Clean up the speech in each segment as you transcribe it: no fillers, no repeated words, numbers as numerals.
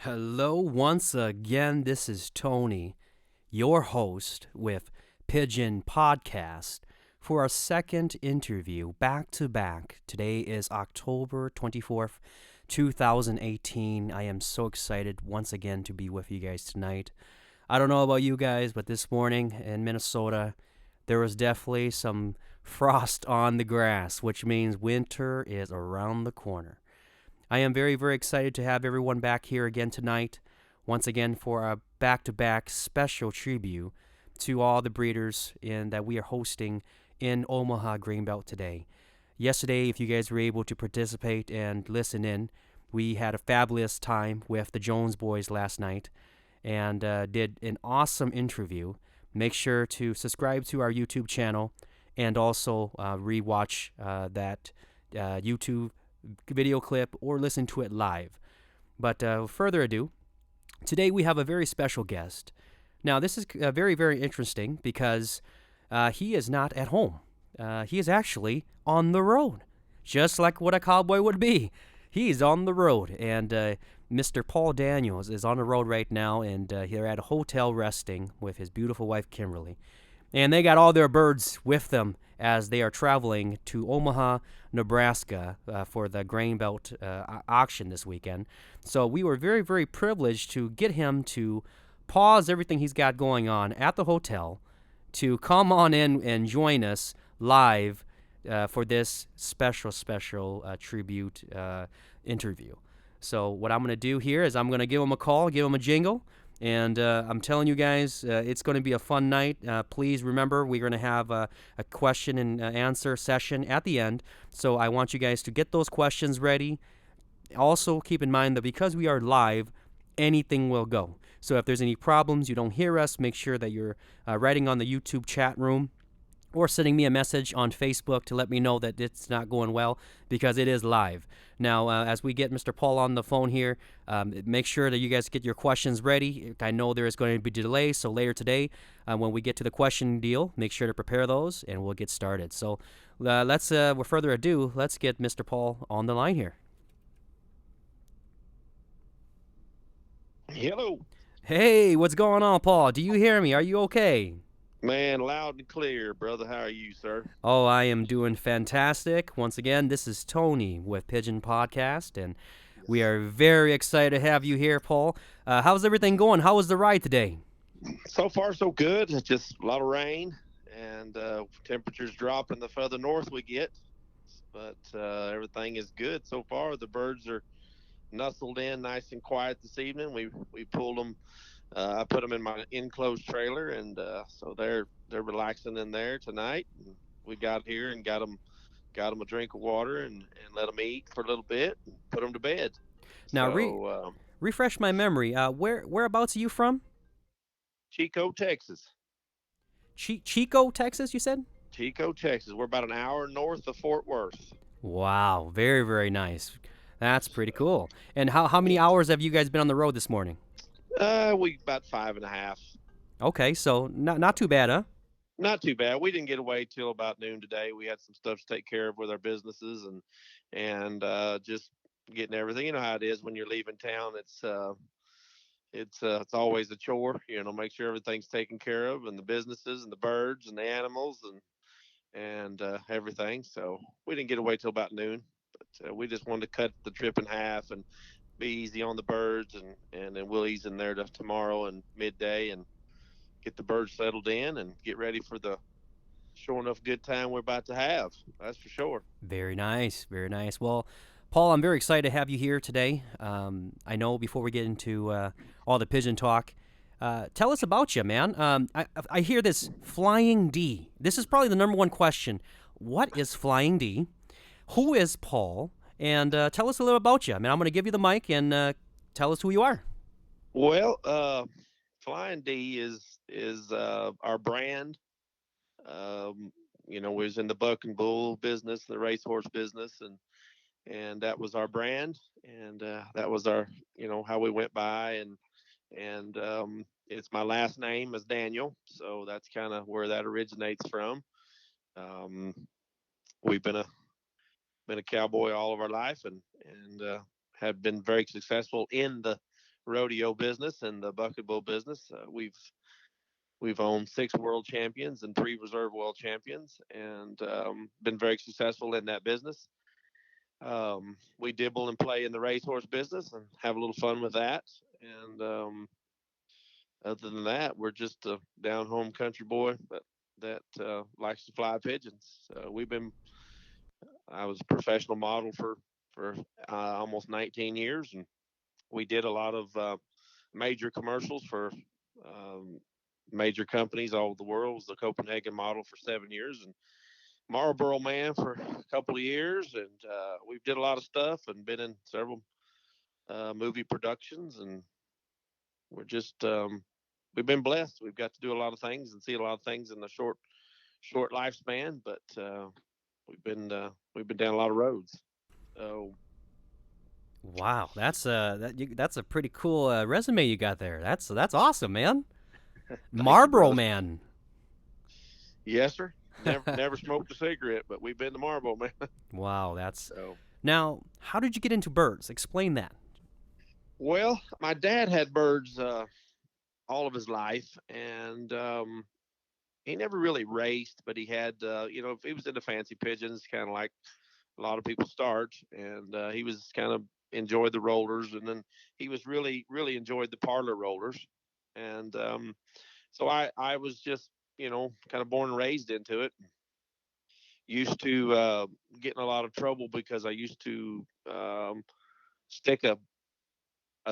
Hello, once again. This is Tony, your host with Pigeon Podcast, for our second interview back to back. Today is October 24th, 2018. I am so excited once again to be with you guys tonight. I don't know about you guys, but this morning in Minnesota, there was definitely some frost on the grass, which means winter is around the corner. I am very, very excited to have everyone back here again tonight, once again for a back to back special tribute to all the breeders that we are hosting in Omaha Greenbelt today. Yesterday, if you guys were able to participate and listen in, we had a fabulous time with the Jones boys last night and did an awesome interview. Make sure to subscribe to our YouTube channel and also rewatch that YouTube video clip or listen to it live. But further ado, today we have a very special guest. Now, this is very, very interesting because he is not at home. He is actually on the road, just like what a cowboy would be. He's on the road, and Mr. Paul Daniels is on the road right now, and they're at a hotel resting with his beautiful wife, Kimberly. And they got all their birds with them as they are traveling to Omaha, Nebraska for the Grain Belt auction this weekend. So we were very, very privileged to get him to pause everything he's got going on at the hotel to come on in and join us live for this special, special tribute interview. So what I'm going to do here is I'm going to give him a call, give him a jingle, and I'm telling you guys, it's going to be a fun night. Please remember, we're going to have a question and answer session at the end. So I want you guys to get those questions ready. Also, keep in mind that because we are live, anything will go. So if there's any problems, you don't hear us, make sure that you're writing on the YouTube chat room or sending me a message on Facebook to let me know that it's not going well because it is live. Now, as we get Mr. Paul on the phone here, make sure that you guys get your questions ready. I know there is going to be delays, so later today, when we get to the question deal, make sure to prepare those and we'll get started. So let's, with further ado, let's get Mr. Paul on the line here. Hello, Hey, what's going on, Paul? Do you hear me? Are you okay? man, loud and clear, brother. How are you, sir? Oh, I am doing fantastic. Once again, this is Tony with Pigeon Podcast, and we Yes. are very excited to have you here, Paul. How's everything going? How was the ride today? So far, so good. It's just a lot of rain, and temperatures dropping the further north we get. But everything is good so far. The birds are nestled in nice and quiet this evening. We pulled them. I put them in my enclosed trailer, and so they're relaxing in there tonight. And we got here and got them a drink of water and let them eat for a little bit and put them to bed. Now, So refresh my memory. Whereabouts are you from? Chico, Texas. Chico, Texas, you said? Chico, Texas. We're about an hour north of Fort Worth. Wow, very, very nice. That's pretty So, cool. And how many yes. hours have you guys been on the road this morning? We about five and a half. Okay, so not too bad, huh? Not too bad. We didn't get away till about noon today. We had some stuff to take care of with our businesses and just getting everything. You know how it is when you're leaving town. It's always a chore. Make sure everything's taken care of, and the businesses and the birds and the animals and everything. So we didn't get away till about noon, but we just wanted to cut the trip in half and be easy on the birds, and then we'll ease in there to tomorrow and midday and get the birds settled in and get ready for the sure enough good time we're about to have. That's for sure. Very nice, very nice. Well, Paul, I'm very excited to have you here today. I know before we get into all the pigeon talk, tell us about you, man. I hear this Flying D. This is probably the number one question. What is Flying D? Who is Paul? And tell us a little about you. I mean, I'm going to give you the mic and tell us who you are. Well, Flying D is our brand. We was in the buck and bull business, the racehorse business, and that was our brand, and that was our how we went by, and it's my last name is Daniel, so that's kind of where that originates from. Um, we've been a cowboy all of our life, and have been very successful in the rodeo business and the bucketball business. We've owned 6 world champions and 3 reserve world champions, and been very successful in that business. We dibble and play in the racehorse business and have a little fun with that. And other than that, we're just a down home country boy that likes to fly pigeons. I was a professional model for almost 19 years, and we did a lot of major commercials for um, major companies all over the world. I was the Copenhagen model for 7 years, and Marlboro man for a couple of years, and we did a lot of stuff and been in several movie productions, and we're just we've been blessed. We've got to do a lot of things and see a lot of things in a short lifespan, but we've been down a lot of roads. So Wow, that's a pretty cool resume you got there. That's awesome, man. thank you, Marlboro brother. man. Yes, sir. Never smoked a cigarette, but we've been to Marlboro, man. Wow, that's So now. How did you get into birds? Explain that. well, my dad had birds all of his life, and he never really raced, but he had he was into fancy pigeons, kind of like a lot of people start, and he was kind of enjoyed the rollers, and then he was really enjoyed the parlor rollers, and so I was just kind of born and raised into it. Used to get in a lot of trouble because I used to stick a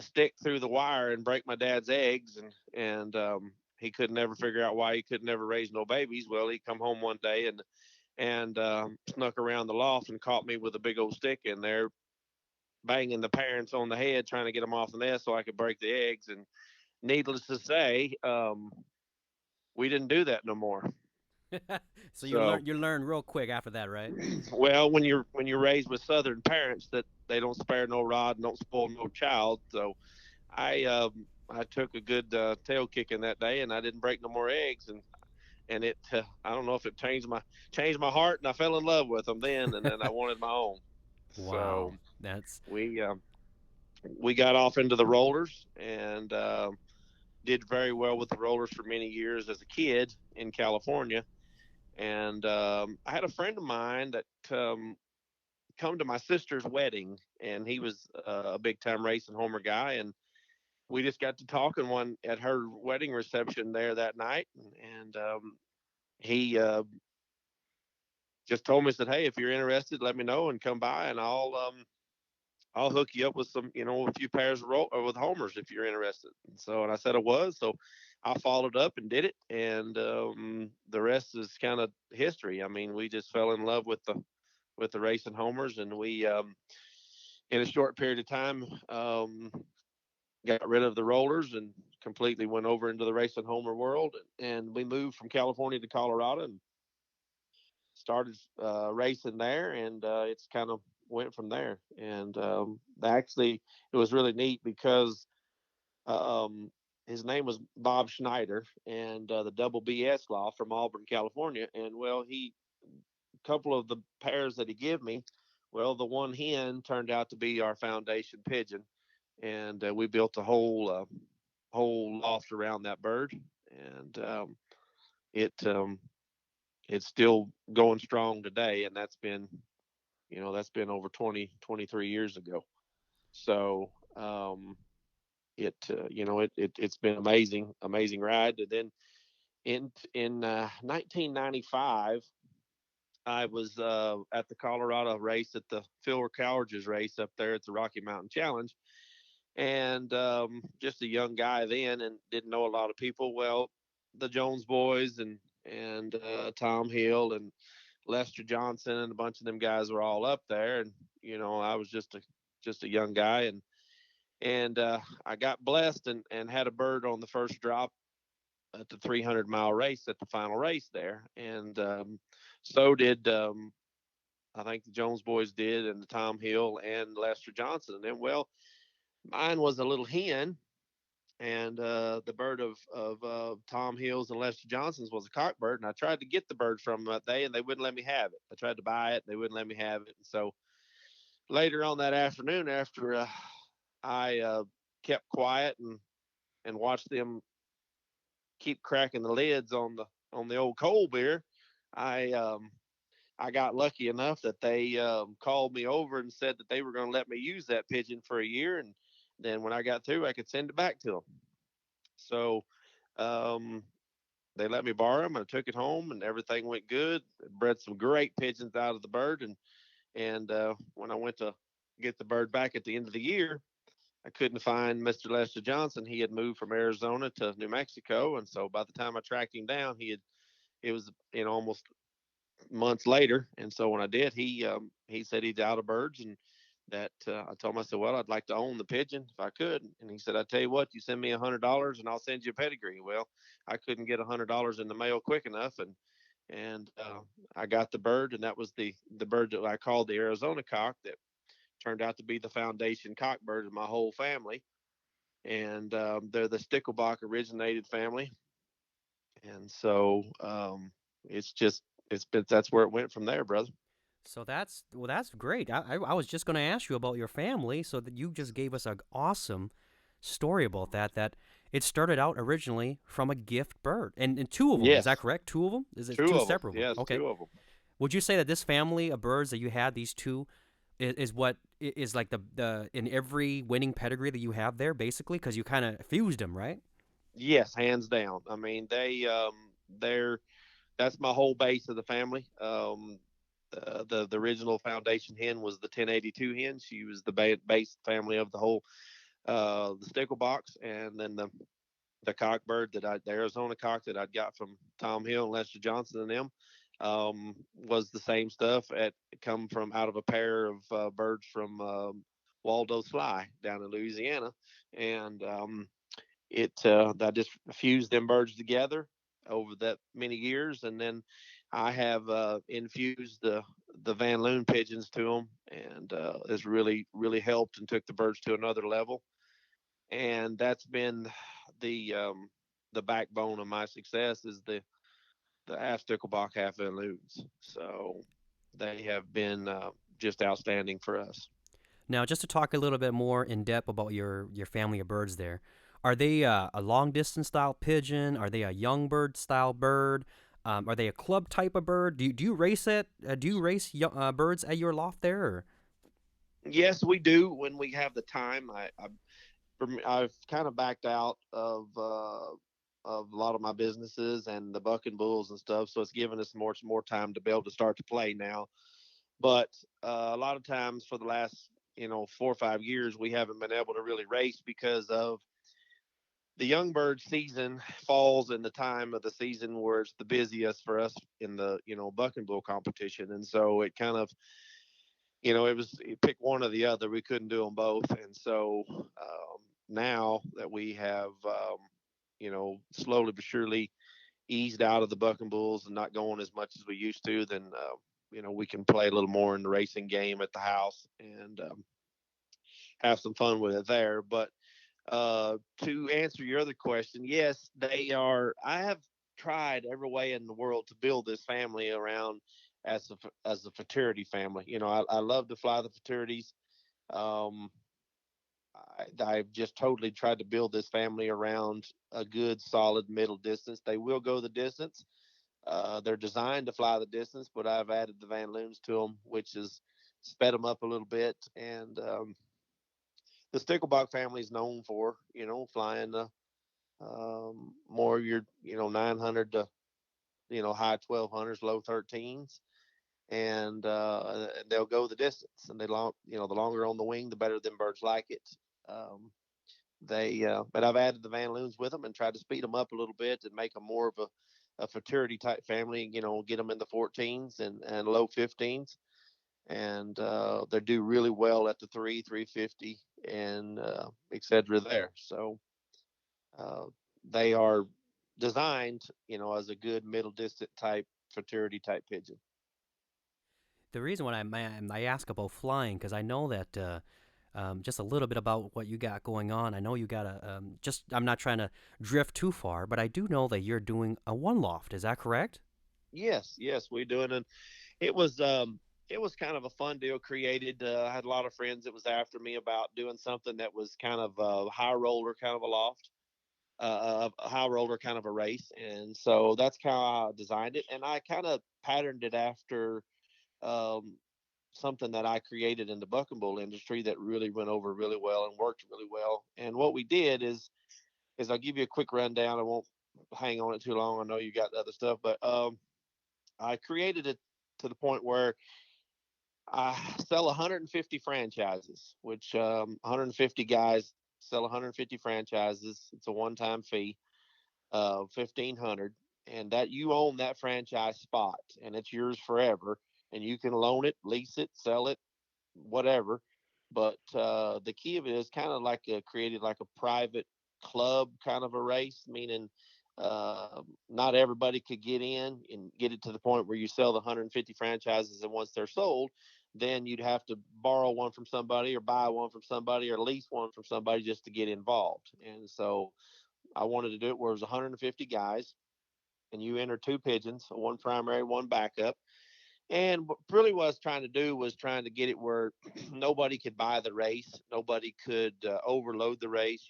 stick through the wire and break my dad's eggs, and he could never figure out why he could never raise no babies. Well, he come home one day and snuck around the loft and caught me with a big old stick in there, banging the parents on the head, trying to get them off the nest so I could break the eggs. And needless to say, we didn't do that no more. So So, you learn real quick after that, right? well, when you're raised with Southern parents, that they don't spare no rod and don't spoil no child. So I took a good tail kicking that day, and I didn't break no more eggs. And it I don't know if it changed my heart, and I fell in love with them then, and then I wanted my own. So Wow, that's we we got off into the rollers and did very well with the rollers for many years as a kid in California. And I had a friend of mine that come to my sister's wedding, and he was a big time racing homer guy, and we just got to talking one at her wedding reception there that night, and he just told me, said, "Hey, if you're interested, let me know and come by, and I'll hook you up with some, a few pairs of with homers if you're interested." And I said I was. So I followed up and did it, and the rest is kind of history. I mean, we just fell in love with the racing homers, and we in a short period of time got rid of the rollers and completely went over into the racing homer world. And we moved from California to Colorado and started racing there, and it's kind of went from there. And actually, it was really neat because um, his name was Bob Schneider, and the Double BS Law from Auburn, California. And well, he a couple of the pairs that he gave me, well, the one hen turned out to be our foundation pigeon, and we built a whole loft around that bird, and it it's still going strong today, and that's been over 23 years ago. So it's been amazing ride. And then in 1995, I was at the Colorado race, at the Phil Cowardge's race up there at the Rocky Mountain Challenge, and just a young guy then, and didn't know a lot of people. Well, the Jones boys and Tom Hill and Lester Johnson and a bunch of them guys were all up there, and I was just a young guy, and I got blessed and had a bird on the first drop at the 300-mile race at the final race there, and so did I think the Jones boys did, and the Tom Hill and Lester Johnson. And then, well, mine was a little hen, and the bird of Tom Hill's and Lester Johnson's was a cock bird, and I tried to get the bird from them that day, and they wouldn't let me have it. I tried to buy it, and they wouldn't let me have it. And so later on that afternoon, after I kept quiet and watched them keep cracking the lids on the old cold beer, I I got lucky enough that they called me over and said that they were going to let me use that pigeon for a year, and then when I got through, I could send it back to them. So um, they let me borrow them, and I took it home, and everything went good. Bred some great pigeons out of the bird, and when I went to get the bird back at the end of the year, I couldn't find Mr. Lester Johnson. He had moved from Arizona to New Mexico, and so by the time I tracked him down, it was almost months later. And so when I did, he said he's out of birds, and that I told him, I said, well, I'd like to own the pigeon if I could. And he said, I tell you what, you send me $100 and I'll send you a pedigree. Well, I couldn't get $100 in the mail quick enough, and I got the bird, and that was the bird that I called the Arizona cock that turned out to be the foundation cock bird of my whole family. And they're the Sticklebach originated family, and so it's just it's been that's where it went from there, brother. So that's great. I was just going to ask you about your family, so that you just gave us an awesome story about that. That it started out originally from a gift bird, and two of them. Is that Yes, correct? Two of them? Is it two two of them. separate ones? Yes, Okay. two of them. Would you say that this family of birds that you had, these two, is what is like the in every winning pedigree that you have there, basically, because you kind of fused them, right? Yes, hands down. I mean, they're that's my whole base of the family. The original foundation hen was the 1082 hen. She was the base family of the whole the stickle box, and then the cockbird the Arizona cock that I'd got from Tom Hill and Lester Johnson and them was the same stuff. It come from out of a pair of birds from Waldo Sly down in Louisiana, and it I just fused them birds together over that many years, and then I have infused the Van Loon pigeons to them, and has really helped and took the birds to another level, and that's been the um, the backbone of my success is the half Sticklebach, half Van Loons. So they have been just outstanding for us. Now, just to talk a little bit more in depth about your family of birds there, are they a long distance style pigeon? Are they a young bird style bird? Are they a club type of bird? Do you race it? Do you race birds at your loft there? Or? Yes, we do when we have the time. I've kind of backed out of a lot of my businesses and the buck and bulls and stuff, so it's given us more time to be able to start to play now. But a lot of times for the last 4 or 5 years, we haven't been able to really race because of the young bird season falls in the time of the season where it's the busiest for us in the buck and bull competition, and so it kind of it was you pick one or the other. We couldn't do them both, and so now that we have slowly but surely eased out of the buck and bulls and not going as much as we used to, then we can play a little more in the racing game at the house and have some fun with it there. But to answer your other question, yes, they are. I have tried every way in the world to build this family around as a fraternity family. I love to fly the fraternities. Um, I've just totally tried to build this family around a good, solid middle distance. They will go the distance. They're designed to fly the distance, but I've added the Van Loons to them, which has sped them up a little bit. And the Sticklebach family is known for, flying the more your 900 to high 1200s, low 13s, and they'll go the distance. And the longer on the wing, the better them birds like it. Um, but I've added the Van Loons with them and tried to speed them up a little bit and make them more of a fraternity type family. Get them in the 14s and low 15s, and they do really well at the 350 and etc. there. So uh, they are designed, as a good middle distance type fraternity type pigeon. The reason why I ask about flying, because I know that just a little bit about what you got going on. I know you got a just. I'm not trying to drift too far, but I do know that you're doing a one loft. Is that correct? Yes, yes, we do it. And it was. It was kind of a fun deal created. I had a lot of friends that was after me about doing something that was kind of a high roller, kind of a loft, a high roller kind of a race. And so that's how I designed it. And I kind of patterned it after um, something that I created in the buck and bull industry that really went over really well and worked really well. And what we did is I'll give you a quick rundown. I won't hang on it too long. I know you got other stuff, but I created it to the point where I sell 150 franchises, which 150 guys sell 150 franchises. It's a one-time fee of 1,500, and that you own that franchise spot, and it's yours forever. And you can loan it, lease it, sell it, whatever. But the key of it is kind of like created like a private club kind of a race, meaning not everybody could get in and get it to the point where you sell the 150 franchises, and once they're sold, then you'd have to borrow one from somebody or buy one from somebody or lease one from somebody just to get involved. And so I wanted to do it where it was 150 guys, and you enter two pigeons, one primary, one backup. And really, what I was trying to do was trying to get it where nobody could buy the race, nobody could overload the race.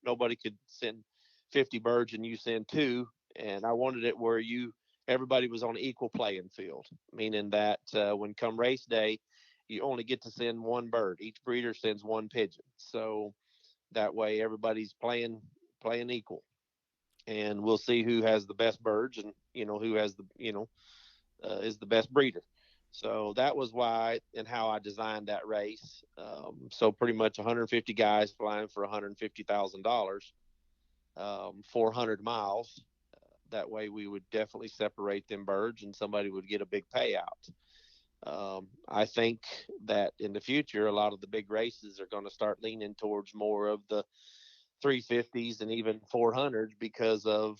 Nobody could send 50 birds and you send two. And I wanted it where everybody was on an equal playing field, meaning that when come race day, you only get to send one bird. Each breeder sends one pigeon, so that way everybody's playing equal. And we'll see who has the best birds, and who has the is the best breeder. So that was why and how I designed that race. So pretty much 150 guys flying for $150,000, 400 miles. That way we would definitely separate them birds, and somebody would get a big payout. I think that in the future, a lot of the big races are going to start leaning towards more of the 350s and even 400s because of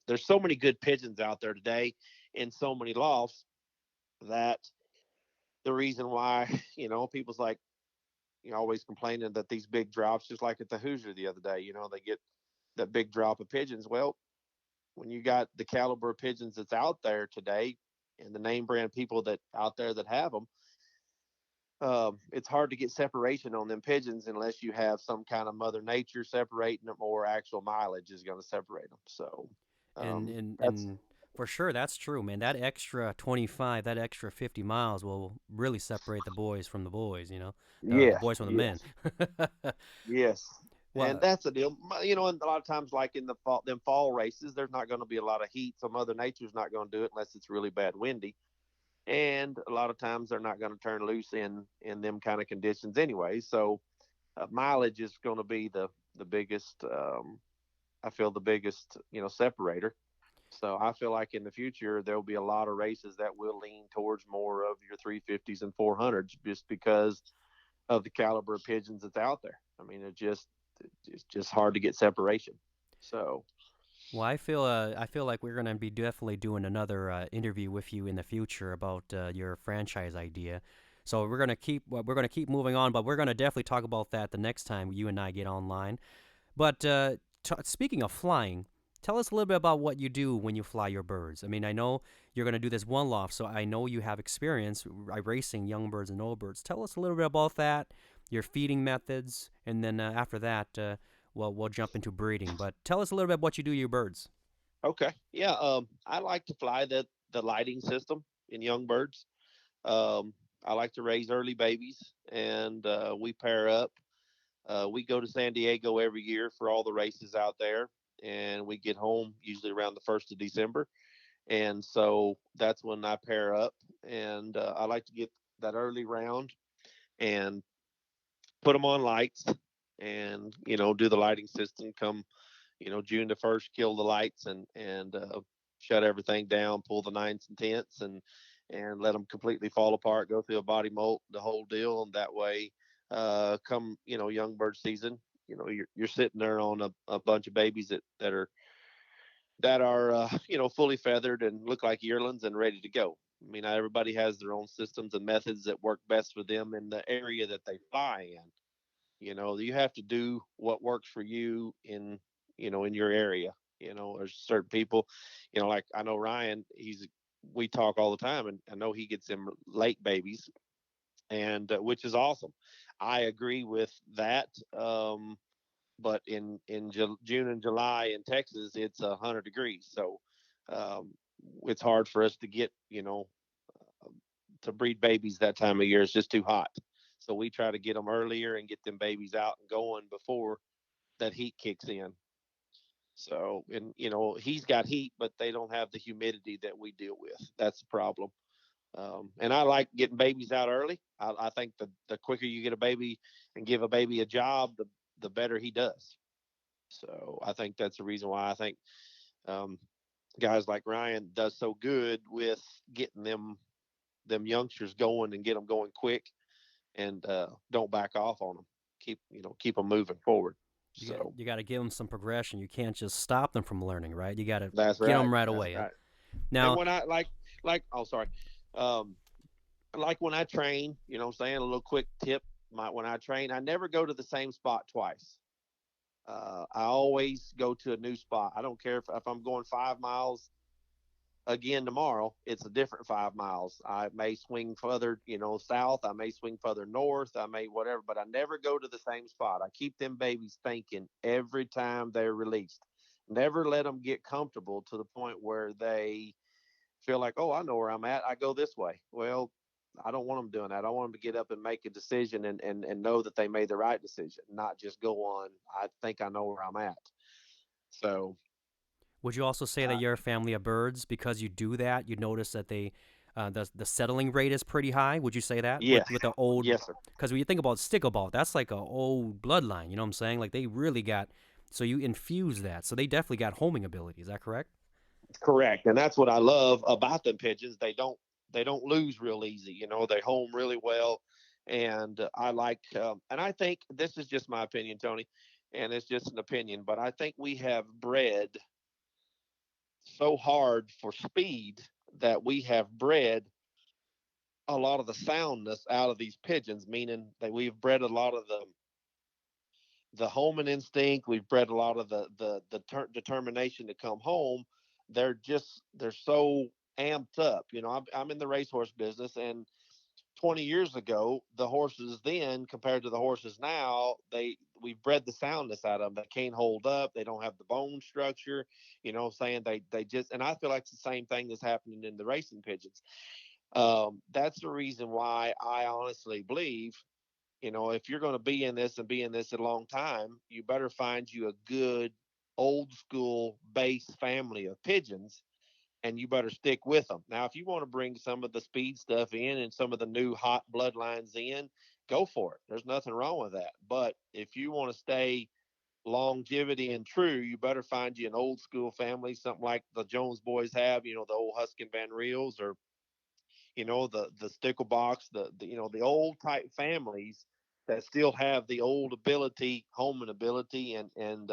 there's so many good pigeons out there today in so many lofts that the reason why people's like always complaining that these big drops, just like at the Hoosier the other day, they get that big drop of pigeons. Well, when you got the caliber of pigeons that's out there today and the name brand people that out there that have them, it's hard to get separation on them pigeons unless you have some kind of mother nature separating them or actual mileage is going to separate them. So And and that's and for sure, that's true, man. That extra 25, that extra 50 miles will really separate the boys from the boys. The yes, boys from the men. yes. Yes, and Well, that's the deal. And a lot of times, like in the fall races, there's not going to be a lot of heat, so Mother Nature's not going to do it unless it's really bad windy. And a lot of times, they're not going to turn loose in them kind of conditions anyway. So mileage is going to be the biggest. I feel the biggest separator. So I feel like in the future there'll be a lot of races that will lean towards more of your 350s and 400s, just because of the caliber of pigeons that's out there. I mean, it's just hard to get separation. So well, I feel like we're gonna be definitely doing another interview with you in the future about your franchise idea. So we're gonna keep moving on, but we're gonna definitely talk about that the next time you and I get online. But speaking of flying, tell us a little bit about what you do when you fly your birds. I mean, I know you're going to do this one loft, so I know you have experience racing young birds and old birds. Tell us a little bit about that, your feeding methods, and then after that, well, we'll jump into breeding. But tell us a little bit about what you do to your birds. okay, yeah, I like to fly the lighting system in young birds. I like to raise early babies, and we pair up. We go to San Diego every year for all the races out there, and we get home usually around the 1st of December. And so that's when I pair up, and I like to get that early round and put them on lights, and do the lighting system. Come June the 1st, kill the lights, and shut everything down, pull the nines and tenths, and let them completely fall apart, go through a body molt, the whole deal. And that way, come young bird season, you're sitting there on a bunch of babies that are fully feathered and look like yearlings and ready to go. I mean, everybody has their own systems and methods that work best for them in the area that they fly in. You have to do what works for you in your area. There's certain people, like I know Ryan, he's we talk all the time, and I know he gets them late babies, and which is awesome. I agree with that. But in June and July in Texas, it's 100 degrees, so um, it's hard for us to get to breed babies that time of year. It's just too hot. So we try to get them earlier and get them babies out and going before that heat kicks in. So, and he's got heat, but they don't have the humidity that we deal with. That's the problem. And I like getting babies out early. I think the quicker you get a baby and give a baby a job, the better he does. So I think that's the reason why I think um, guys like Ryan does so good with getting them youngsters going and get them going quick, and don't back off on them. Keep them moving forward. So You got to give them some progression. You can't just stop them from learning, right? You got to that's get right. them right That's away. right. And Now, when I oh sorry, um, like when I train, I'm saying a little quick tip. When I train, I never go to the same spot twice. I always go to a new spot. I don't care if I'm going 5 miles again tomorrow. It's a different 5 miles. I may swing further, south. I may swing further north. I may whatever, but I never go to the same spot. I keep them babies thinking every time they're released. Never let them get comfortable to the point where they feel like, oh, I know where I'm at. I go this way. Well, I don't want them doing that. I want them to get up and make a decision and know that they made the right decision, not just go on, I think I know where I'm at. So, would you also say that uh, you're a family of birds because you do that? You notice that the settling rate is pretty high. Would you say that yes, with the old? yes, sir. Because when you think about stickleball, that's like a old bloodline. You know what I'm saying? Like they really got. So you infuse that. So they definitely got homing ability. Is that correct? Correct. And that's what I love about them pigeons. They don't lose real easy. They home really well. And I like, and I think this is just my opinion, Tony, and it's just an opinion, but I think we have bred so hard for speed that we have bred a lot of the soundness out of these pigeons, meaning that we've bred a lot of the homing instinct. We've bred a lot of the determination to come home. They're so amped up. I'm in the racehorse business, and 20 years ago, the horses then compared to the horses now, we've bred the soundness out of them. They can't hold up. They don't have the bone structure. Saying they just, and I feel like it's the same thing that's happening in the racing pigeons. That's the reason why I honestly believe, if you're going to be in this and be in this a long time, you better find you a good old school base family of pigeons, and you better stick with them. Now, if you want to bring some of the speed stuff in and some of the new hot bloodlines in, go for it. There's nothing wrong with that. But if you want to stay longevity and true, you better find you an old school family, something like the Jones boys have, the old Huskin Van Reels, or the Sticklebox, the old type families that still have the old ability, homing ability, and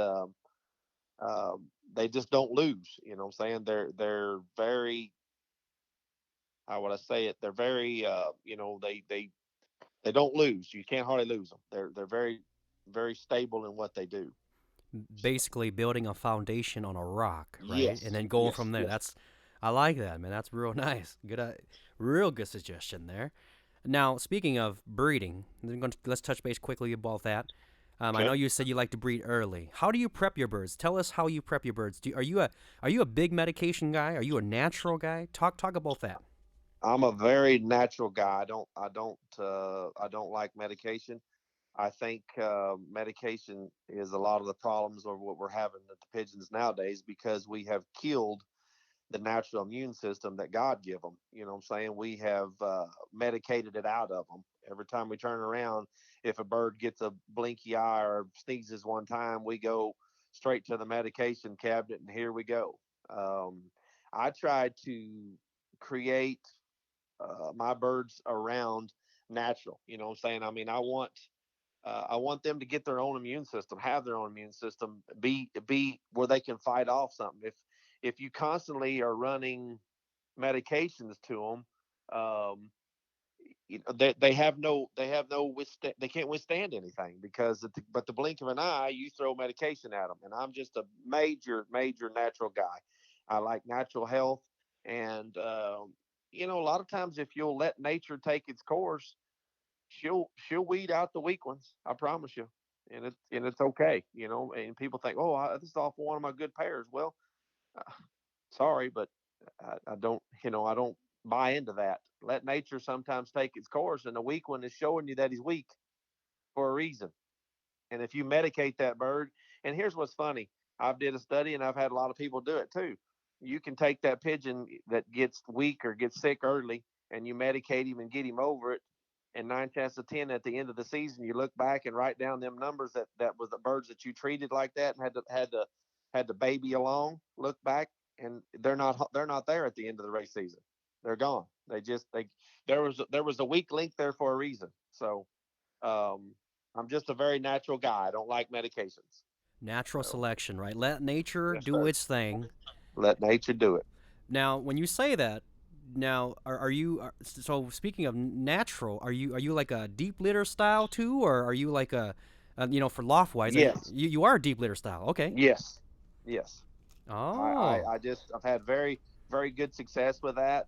they just don't lose. You know what I'm saying? They're very, how would I say it? They're very, they don't lose. You can't hardly lose them. They're very very stable in what they do. So Basically building a foundation on a rock, right? And yes, then going yes, from there. yes. I like that, man. That's real nice. Real good suggestion there. Now, speaking of breeding, let's touch base quickly about that. I know Okay. you said you like to breed early. How do you prep your birds? Tell us how you prep your birds. Are you a big medication guy? Are you a natural guy? Talk about that. I'm a very natural guy. I don't like medication. I think medication is a lot of the problems of what we're having with the pigeons nowadays, because we have killed the natural immune system that God give them. You know what I'm saying? We have medicated it out of them. Every time we turn around, if a bird gets a blinky eye or sneezes one time, we go straight to the medication cabinet, and here we go. I try to create my birds around natural. You know what I'm saying? I mean, I want them to get their own immune system, have their own immune system, be where they can fight off something. If you constantly are running medications to them, they can't withstand anything, because but the blink of an eye, you throw medication at them. And I'm just a major natural guy. I like natural health. And a lot of times if you'll let nature take its course, she'll weed out the weak ones. I promise you. And it's okay. And people think, oh, this is off one of my good pairs. Well, uh, sorry, but I don't buy into that. Let nature sometimes take its course, and the weak one is showing you that he's weak for a reason. And if you medicate that bird, and here's what's funny, I've did a study and I've had a lot of people do it too. You can take that pigeon that gets weak or gets sick early, and you medicate him and get him over it. And 9 chances of 10, at the end of the season, you look back and write down them numbers that was the birds that you treated like that and had to baby along. Look back, and they're not there at the end of the race season. They're gone. They there was a weak link there for a reason. So um, I'm just a very natural guy. I don't like medications. Natural So selection, right? Let nature yes, do sir. its thing. Let nature do it. Now, when you say that, now are you so speaking of natural? Are you like a deep litter style too, or are you like for loft wise? Yes, You are a deep litter style? Okay. yes, yes. Oh, I've had very very good success with that.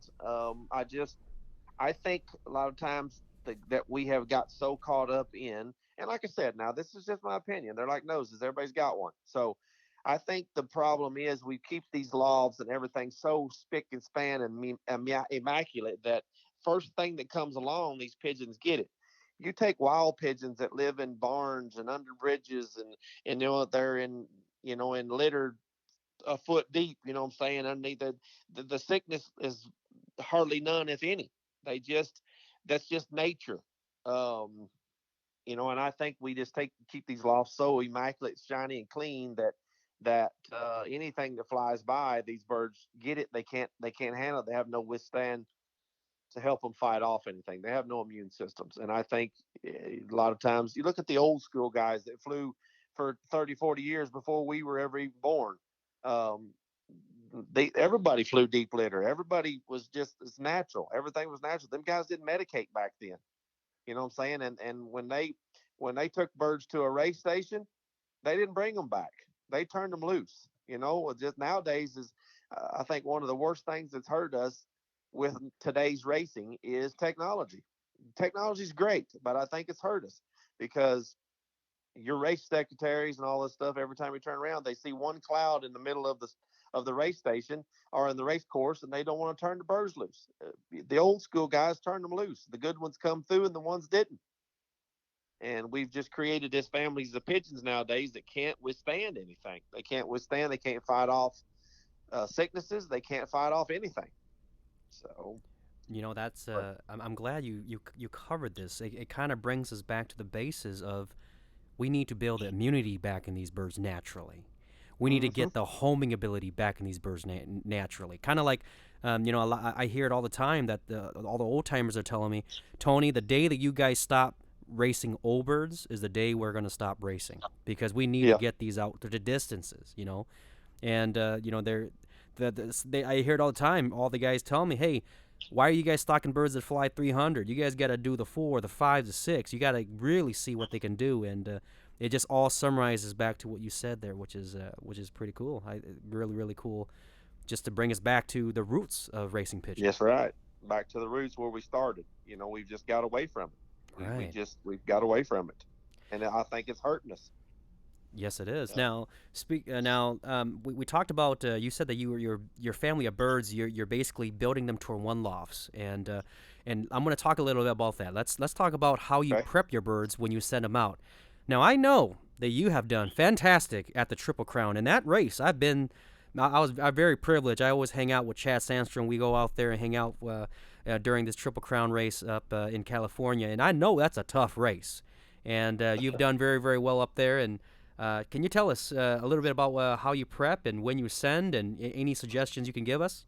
I think a lot of times that we have got so caught up in, and like I said, now this is just my opinion. They're like noses; everybody's got one. So, I think the problem is we keep these lofts and everything so spick and span and immaculate that first thing that comes along, these pigeons get it. You take wild pigeons that live in barns and under bridges, and they're in litter a foot deep. You know what I'm saying? Underneath the sickness is hardly none, if any. They just That's just nature. Um, and I think we just keep these lofts so immaculate, shiny, and clean that anything that flies by, these birds get it. They can't handle it. They have no withstand to help them fight off anything. They have no immune systems. And I think a lot of times you look at the old school guys that flew for 30, 40 years before we were ever even born. Um, everybody flew deep litter. Everybody was just it's natural. Everything was natural. Them guys didn't medicate back then. You know what I'm saying? And when they took birds to a race station, they didn't bring them back. They turned them loose. Just nowadays is I think one of the worst things that's hurt us with today's racing is technology. Technology is great, but I think it's hurt us because your race secretaries and all this stuff. Every time we turn around, they see one cloud in the middle of the race station or in the race course, and they don't want to turn the birds loose. The old school guys turned them loose. The good ones come through, and the ones didn't. And we've just created this families of pigeons nowadays that can't withstand anything. They can't withstand. They can't fight off sicknesses. They can't fight off anything. So, that's but I'm glad you covered this. It kind of brings us back to the basis of we need to build immunity back in these birds naturally. We need to mm-hmm. get the homing ability back in these birds naturally. Kind of like, I hear it all the time that all the old timers are telling me, Tony, the day that you guys stop racing old birds is the day we're going to stop racing because we need to Yeah, get these out to the distances. And I hear it all the time. All the guys tell me, hey, why are you guys stocking birds that fly 300? You guys got to do the 4, the 5, the 6. You got to really see what they can do, and it just all summarizes back to what you said there, which is pretty cool. Really really cool, just to bring us back to the roots of racing yes, pigeons. right. Back to the roots where we started. We've just got away from it. Right. We've got away from it, and I think it's hurting us. Yes, it is. Uh, Now, we talked about. You said that your family of birds. You're basically building them toward one lofts, and I'm going to talk a little bit about that. Let's talk about how you okay. prep your birds when you send them out. Now, I know that you have done fantastic at the Triple Crown. In that race, I'm very privileged. I always hang out with Chad Sandstrom. We go out there and hang out during this Triple Crown race up in California, and I know that's a tough race. And you've done very very well up there, and can you tell us a little bit about how you prep and when you send and any suggestions you can give us?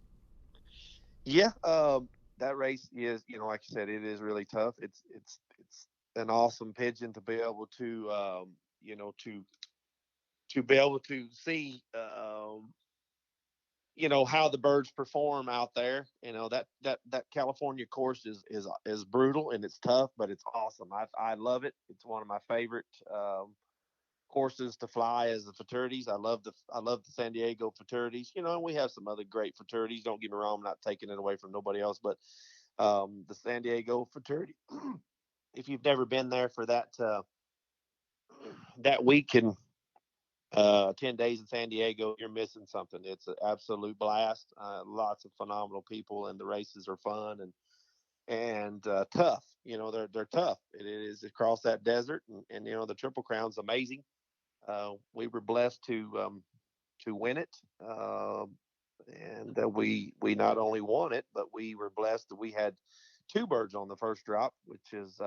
Yeah, that race is, like you said, it is really tough. It's an awesome pigeon to be able to, to be able to see, how the birds perform out there. That California course is brutal and it's tough, but it's awesome. I love it. It's one of my favorite. courses to fly as the fraternities. I love the San Diego fraternities. And we have some other great fraternities. Don't get me wrong, I'm not taking it away from nobody else, but the San Diego fraternity. If you've never been there for that week and 10 days in San Diego, you're missing something. It's an absolute blast. Lots of phenomenal people, and the races are fun and tough. They're tough. It is across that desert, and the Triple Crown's amazing. We were blessed to win it, and we not only won it, but we were blessed that we had two birds on the first drop, which is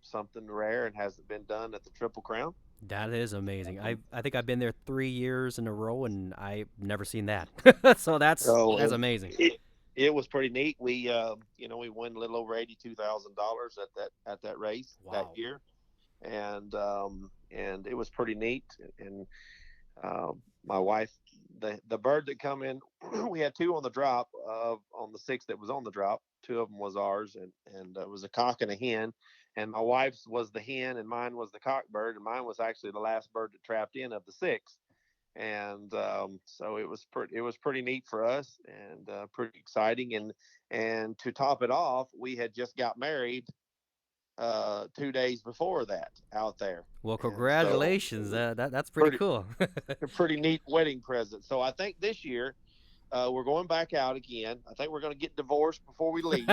something rare and hasn't been done at the Triple Crown. That is amazing. I think I've been there 3 years in a row, and I've never seen that. So So that's amazing. it was pretty neat. We won a little over $82,000 at that race that Wow. year, and it was pretty neat. And my wife, the bird that come in, we had two on the drop. On the six that was on the drop, two of them was ours, and it was a cock and a hen. And my wife's was the hen, and mine was the cock bird, and mine was actually the last bird that trapped in of the six. And so it was pretty neat for us, and pretty exciting. And to top it off, we had just got married 2 days before that out there, Well, and so congratulations. That's pretty pretty cool. a pretty neat wedding present. So I think this year we're going back out again. I think we're going to get divorced before we leave,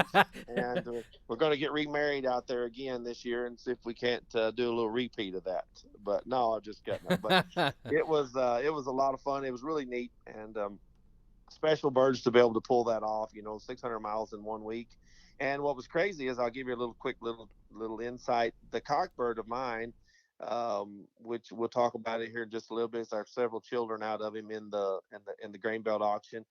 and we're going to get remarried out there again this year, and see if we can't do a little repeat of that. But no, I'm just kidding. But it was a lot of fun. It was really neat, and special birds to be able to pull that off. 600 miles in 1 week. And what was crazy is, I'll give you a little quick little insight. The cockbird of mine, which we'll talk about it here in just a little bit. Is I have several children out of him in the grain belt auction.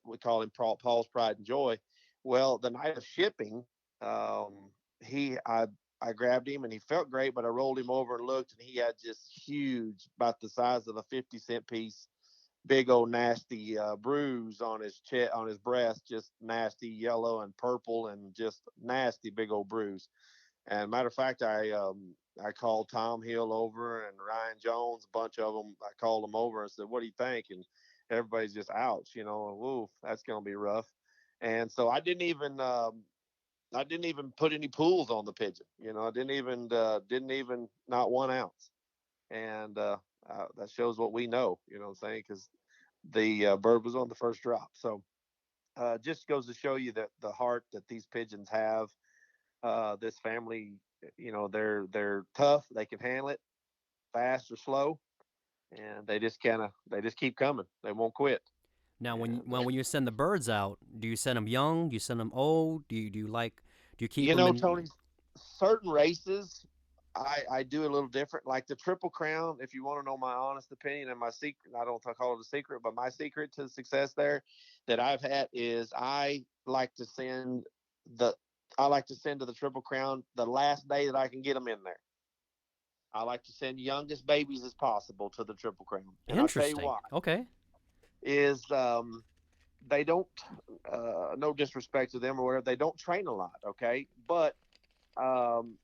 We call him Paul's Pride and Joy. Well, the night of shipping, he I grabbed him and he felt great, but I rolled him over and looked, and he had just huge, about the size of a 50-cent piece, big old nasty bruise on his chest, on his breast, just nasty yellow and purple, and just nasty big old bruise. And matter of fact, I called Tom Hill over and Ryan Jones, a bunch of them. I called them over and said, "What do you think?" And everybody's just, "Ouch," "Woof, that's gonna be rough." And so I didn't even put any pools on the pigeon. I didn't even not 1 ounce. And that shows what we know. You know what I'm saying? Because the bird was on the first drop. So just goes to show you that the heart that these pigeons have. This family, they're tough. They can handle it, fast or slow, and they just keep coming. They won't quit. Now, And when you send the birds out, do you send them young? Do you send them old? Do you keep them in? Tony, certain races I do a little different. Like the Triple Crown, if you want to know my honest opinion and my secret, I don't call it a secret, but my secret to success there that I've had is like to send the I like to send to the Triple Crown the last day that I can get them in there. I like to send youngest babies as possible to the Triple Crown, and I'll tell you Interesting. why. Okay. Is they don't, no disrespect to them or whatever, they don't train a lot, okay, but um,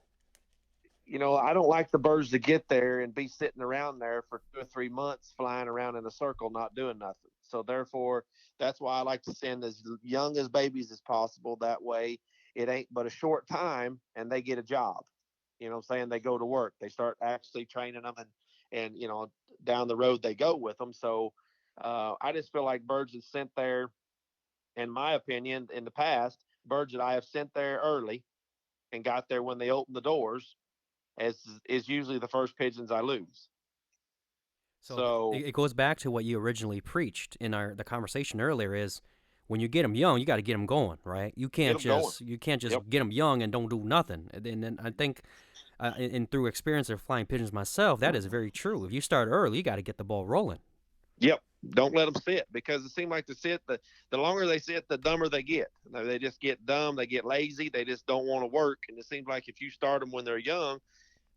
I don't like the birds to get there and be sitting around there for 2 or 3 months flying around in a circle not doing nothing. So therefore, that's why I like to send as young as babies as possible. That way, it ain't but a short time and they get a job. What I'm saying? They go to work. They start actually training them, and down the road they go with them. So I just feel like birds that sent there, in my opinion, in the past, birds that I have sent there early and got there when they open the doors as is usually the first pigeons I lose. So So it goes back to what you originally preached in the conversation earlier. Is when you get them young, you got to get them going, right? get them going. You can't just Yep. get them young and don't do nothing. And I think, and through experience of flying pigeons myself, that is very true. If you start early, you got to get the ball rolling. Yep. Don't let them sit, because it seems like the longer they sit, the dumber they get. They just get dumb. They get lazy. They just don't want to work. And it seems like if you start them when they're young,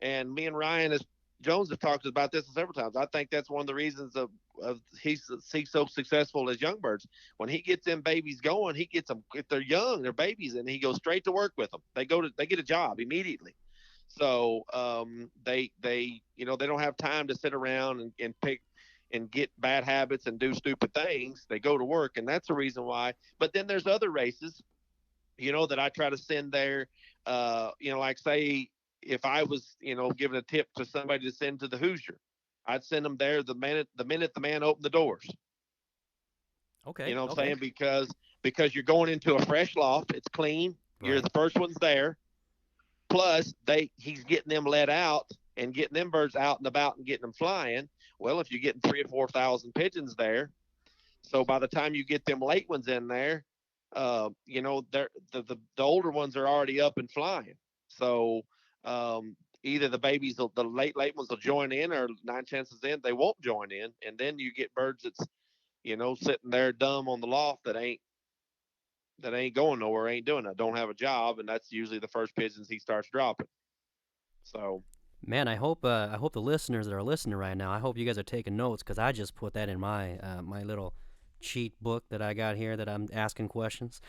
and me and Ryan as Jones have talked about this several times. I think that's one of the reasons of he's so successful as young birds. When he gets them babies going, he gets them, if they're young, they're babies, and he goes straight to work with them. They get a job immediately. So they they don't have time to sit around and pick and get bad habits and do stupid things. They go to work, and that's the reason why. But then there's other races, that I try to send there. Like say if I was, giving a tip to somebody to send to the Hoosier, I'd send them there the minute the man opened the doors. You Okay. know what I'm Okay. saying? Because you're going into a fresh loft, it's clean. You're Right. the first ones there. Plus, he's getting them let out and getting them birds out and about and getting them flying. Well, if you're getting 3 or 4 thousand pigeons there, so by the time you get them late ones in there, they're the older ones are already up and flying. So either the late ones will join in, or 9 chances in they won't join in, and then you get birds that's sitting there dumb on the loft that ain't going nowhere, ain't doing it, don't have a job, and that's usually the first pigeons he starts dropping. So Man, I hope the listeners that are listening right now, I hope you guys are taking notes because I just put that in my little cheat book that I got here that I'm asking questions.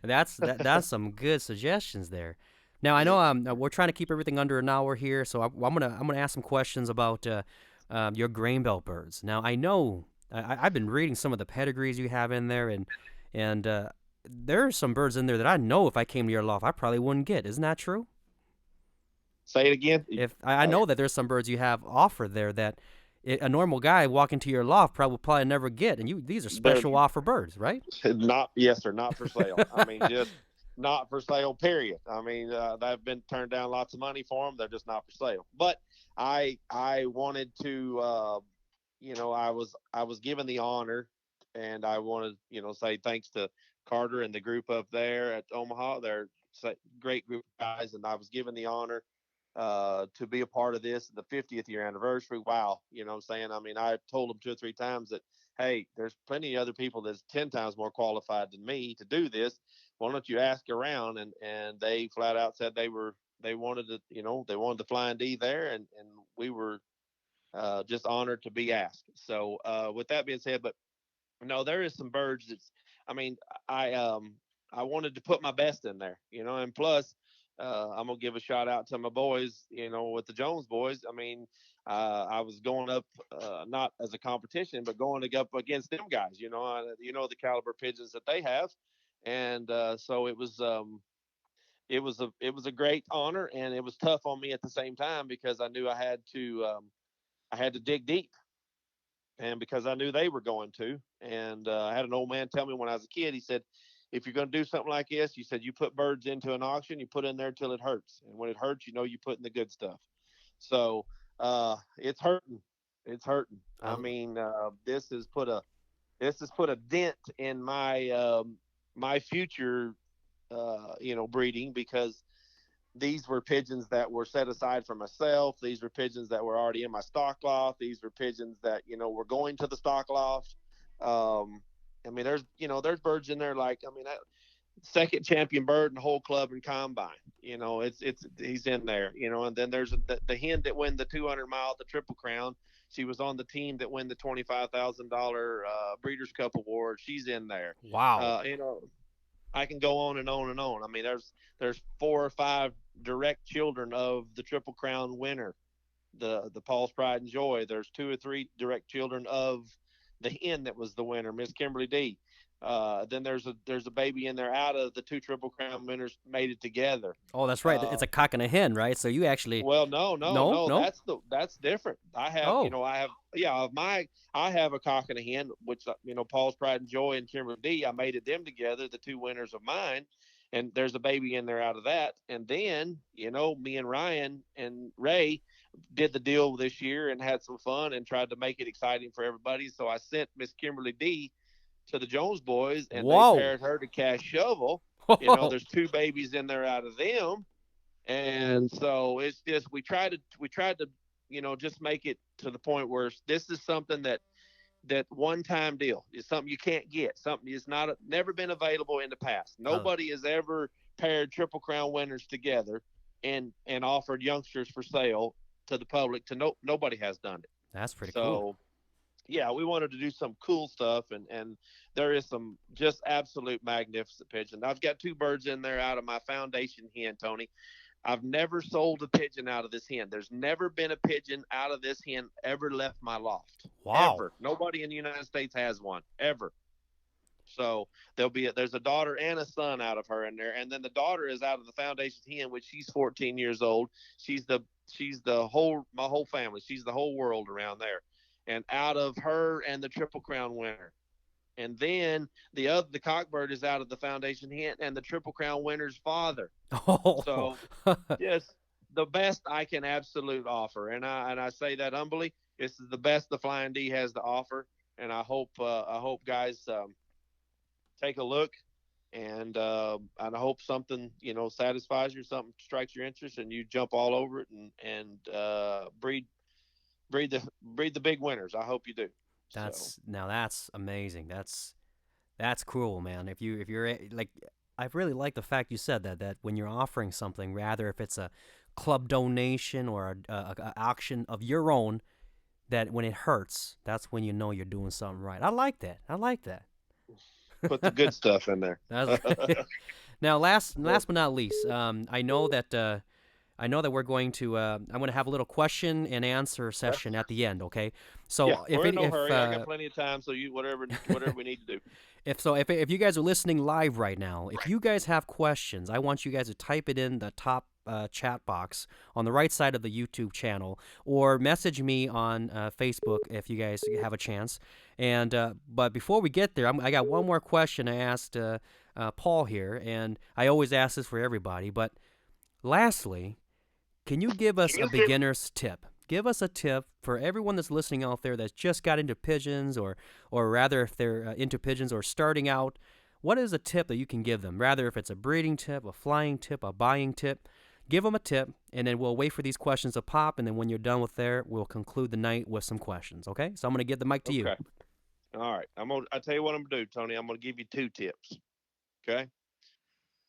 That's some good suggestions there. Now I know we're trying to keep everything under an hour here, so I'm gonna ask some questions about your grain belt birds. Now I know I've been reading some of the pedigrees you have in there, and there are some birds in there that I know if I came to your loft I probably wouldn't get. Isn't that true? say it again. If I know that there's some birds you have offered there that a normal guy walking to your loft probably never get, and these are They're special offer birds, right? not, yes, they're not for sale. I mean, just not for sale. Period. I mean, they've been turned down lots of money for them. They're just not for sale. But I wanted to, I was given the honor, and I wanted say thanks to Carter and the group up there at Omaha. They're a great group of guys, and I was given the honor to be a part of this, the 50th year anniversary. Wow, what I'm saying. I mean, I told them 2 or 3 times that, hey, there's plenty of other people that's 10 times more qualified than me to do this. Why don't you ask around? And they flat out said they wanted to, they wanted the flying D there, and we were just honored to be asked. So with that being said, but no, there is some birds that's. I mean, I um I wanted to put my best in there, and plus, I'm gonna give a shout out to my boys, with the Jones boys. I mean, I was going up, not as a competition, but going up against them guys. The caliber pigeons that they have, and so it was a great honor, and it was tough on me at the same time because I knew I had to dig deep, and because I knew they were going to. And I had an old man tell me when I was a kid, he said, if you're going to do something like this, you said you put birds into an auction, you put in there till it hurts. And when it hurts, you put in the good stuff. So it's hurting. It's hurting. I I, mean, this has put a dent in my future, breeding, because these were pigeons that were set aside for myself. These were pigeons that were already in my stock loft. These were pigeons that were going to the stock loft. Um, I mean, there's birds in there like, I mean, second champion bird in the whole club and combine. It's he's in there. And then there's the hen that won the 200 mile, the Triple Crown. She was on the team that won the $25,000 Breeders' Cup award. She's in there. wow. Uh, you know, I can go on and on and on. I mean, there's 4 or 5 direct children of the Triple Crown winner, the Paul's Pride and Joy. There's 2 or 3 direct children of the hen that was the winner, Miss Kimberly D. Then there's a baby in there out of the 2 Triple Crown winners made it together. Oh, that's right. It's Uh, a cock and a hen, right? So you actually well, no, no, no no. no. That's different. Oh, I have a cock and a hen, which Paul's Pride and Joy and Kimberly D. I mated them together, the 2 winners of mine, and there's a baby in there out of that. And then me and Ryan and Ray did the deal this year and had some fun and tried to make it exciting for everybody. So I sent Miss Kimberly D to the Jones boys, and they whoa. paired her to Cash Shovel. There's 2 babies in there out of them, and so it's just we tried to just make it to the point where this is something that one time deal is something you can't get, something is not never been available in the past. Oh, Nobody has ever paired Triple Crown winners together and offered youngsters for sale to the public. Nobody has done it. that's pretty cool. So yeah, we wanted to do some cool stuff, and there is some just absolute magnificent pigeons. I've got 2 birds in there out of my foundation hen, Tony. I've never sold a pigeon out of this hen. There's never been a pigeon out of this hen ever left my loft. Wow. Ever. Nobody in the United States has one. Ever. So there's a daughter and a son out of her in there, and then the daughter is out of the foundation hen, which she's 14 years old. She's the whole my whole family. She's the whole world around there, and out of her and the Triple Crown winner, and then the cockbird is out of the foundation hen and the Triple Crown winner's father. Oh, So just the best I can absolute offer, and I say that humbly. This is the best the Flying D has to offer, and I hope guys take a look, and I hope something satisfies you, something strikes your interest, and you jump all over it and breed the big winners. I hope you do. So that's amazing. That's cool, man. If you're like, I really like the fact you said that when you're offering something, rather if it's a club donation or a auction of your own, that when it hurts, that's when you know you're doing something right. I like that. I like that. put the good stuff in there. That's now last but not least, I know that we're going to I'm going to have a little question and answer session at the end. Okay, Yeah, so if we're in it, no if hurry. I got plenty of time, so you whatever we need to do. if you guys are listening live right now, if you guys have questions, I want you guys to type it in the top chat box on the right side of the YouTube channel, or message me on Facebook if you guys have a chance. And but before we get there, I got one more question I asked Paul here, and I always ask this for everybody. But lastly, can you give us a beginner's tip? Give us a tip for everyone that's listening out there that's just got into pigeons, or rather, if they're into pigeons or starting out. What is a tip that you can give them? Rather, if it's a breeding tip, a flying tip, a buying tip, give them a tip, and then we'll wait for these questions to pop. And then when you're done with there, we'll conclude the night with some questions. Okay? So I'm gonna give the mic to you. Okay. All right. I tell you what I'm gonna do, Tony. I'm gonna give you two tips. Okay.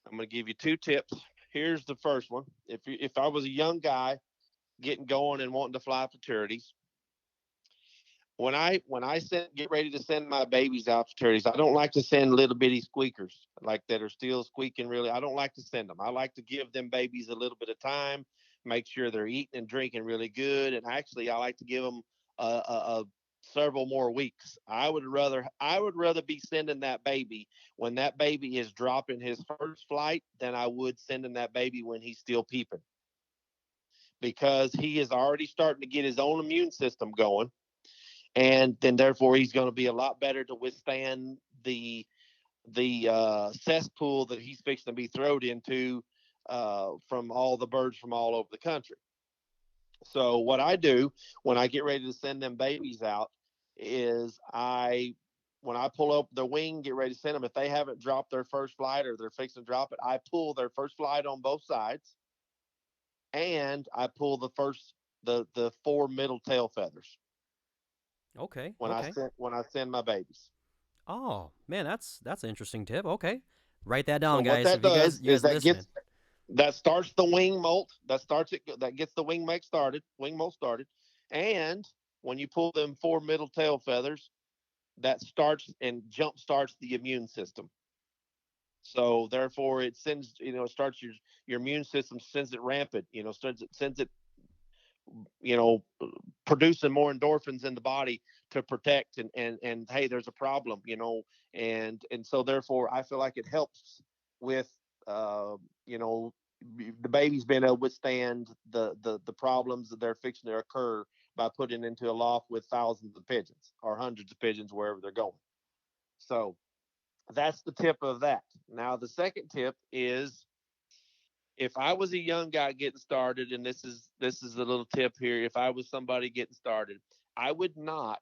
I'm gonna give you two tips. Here's the first one. If I was a young guy getting going and wanting to fly fraternities, get ready to send my babies out to fraternities, I don't like to send little bitty squeakers like that are still squeaking. Really, I don't like to send them. I like to give them babies a little bit of time, make sure they're eating and drinking really good, and actually, I like to give them a several more weeks. I would rather be sending that baby when that baby is dropping his first flight than I would sending that baby when he's still peeping, because he is already starting to get his own immune system going, and then therefore he's going to be a lot better to withstand the cesspool that he's fixing to be thrown into from all the birds from all over the country. So what I do when I get ready to send them babies out is when I pull up the wing, get ready to send them, if they haven't dropped their first flight or they're fixing to drop it, I pull their first flight on both sides, and I pull the four middle tail feathers Okay. when I Okay. send my babies. Oh man, that's an interesting tip. Okay, write that So down, what guys. that If you guys does you is guys listening. that starts the wing molt, that gets the wing molt started, and when you pull them four middle tail feathers, that starts and jump starts the immune system. So therefore, it sends it starts your immune system, sends it rampant. Sends it you know producing more endorphins in the body to protect, and hey, there's a problem, and so therefore I feel like it helps with uh you know the baby's being able to withstand the problems that they're fixing to occur by putting into a loft with thousands of pigeons or hundreds of pigeons wherever they're going. So that's the tip of that. Now the second tip is, if I was a young guy getting started, and this is a little tip here, if I was somebody getting started, I would not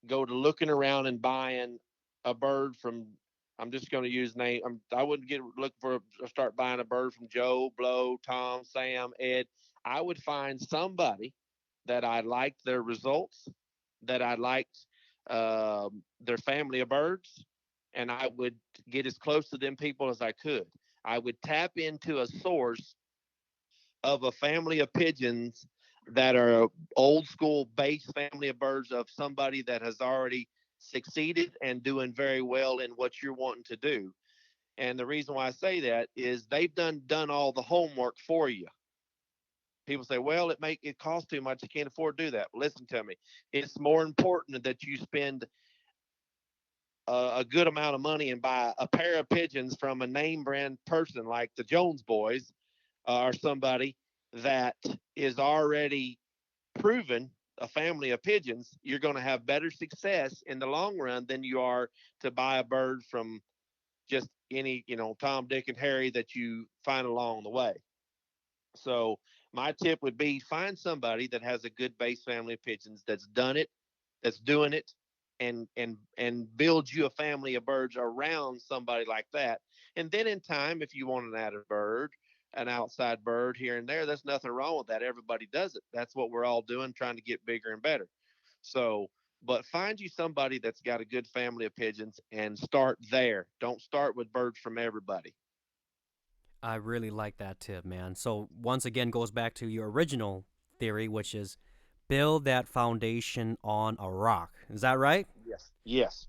go to looking around and buying a bird from. I'm just going to use name. I wouldn't get looking for start buying a bird from Joe, Blow, Tom, Sam, Ed. I would find somebody that I liked their results, that I liked their family of birds, and I would get as close to them people as I could. I would tap into a source of a family of pigeons that are old school base family of birds of somebody that has already succeeded and doing very well in what you're wanting to do. And the reason why I say that is they've done all the homework for you. People say, well, it costs too much. You can't afford to do that. Listen to me. It's more important that you spend a good amount of money and buy a pair of pigeons from a name brand person like the Jones Boys, or somebody that is already proven a family of pigeons. You're going to have better success in the long run than you are to buy a bird from just any, Tom, Dick, and Harry that you find along the way. So my tip would be find somebody that has a good base family of pigeons that's done it, that's doing it, and build you a family of birds around somebody like that. And then in time, if you want an added bird, an outside bird here and there, there's nothing wrong with that. Everybody does it. That's what we're all doing, trying to get bigger and better. So, but find you somebody that's got a good family of pigeons and start there. Don't start with birds from everybody. I really like that tip, man. So once again, goes back to your original theory, which is build that foundation on a rock. Is that right? Yes. Yes.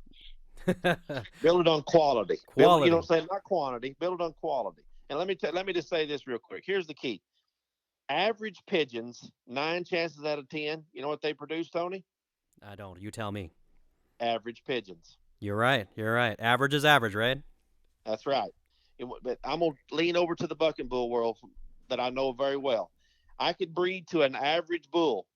Build it on quality. Build, Quality. say not quantity. Build it on quality. And let me just say this real quick. Here's the key: average pigeons, 9 chances out of 10. You know what they produce, Tony? I don't. You tell me. Average pigeons. You're right. You're right. Average is average, right? That's right. But I'm gonna lean over to the bucking bull world that I know very well. I could breed to an average bull,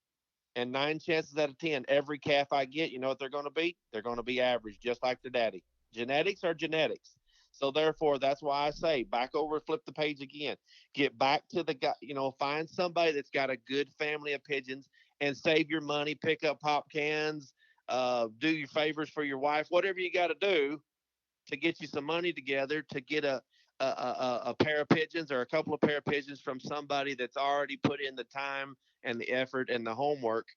and 9 chances out of 10, every calf I get, you know what they're going to be? They're going to be average, just like their daddy. Genetics are genetics. So therefore, that's why I say back over, flip the page again. Get back to the guy, find somebody that's got a good family of pigeons and save your money. Pick up pop cans, do your favors for your wife, whatever you got to do to get you some money together to get a pair of pigeons or a couple of pair of pigeons from somebody that's already put in the time and the effort and the homework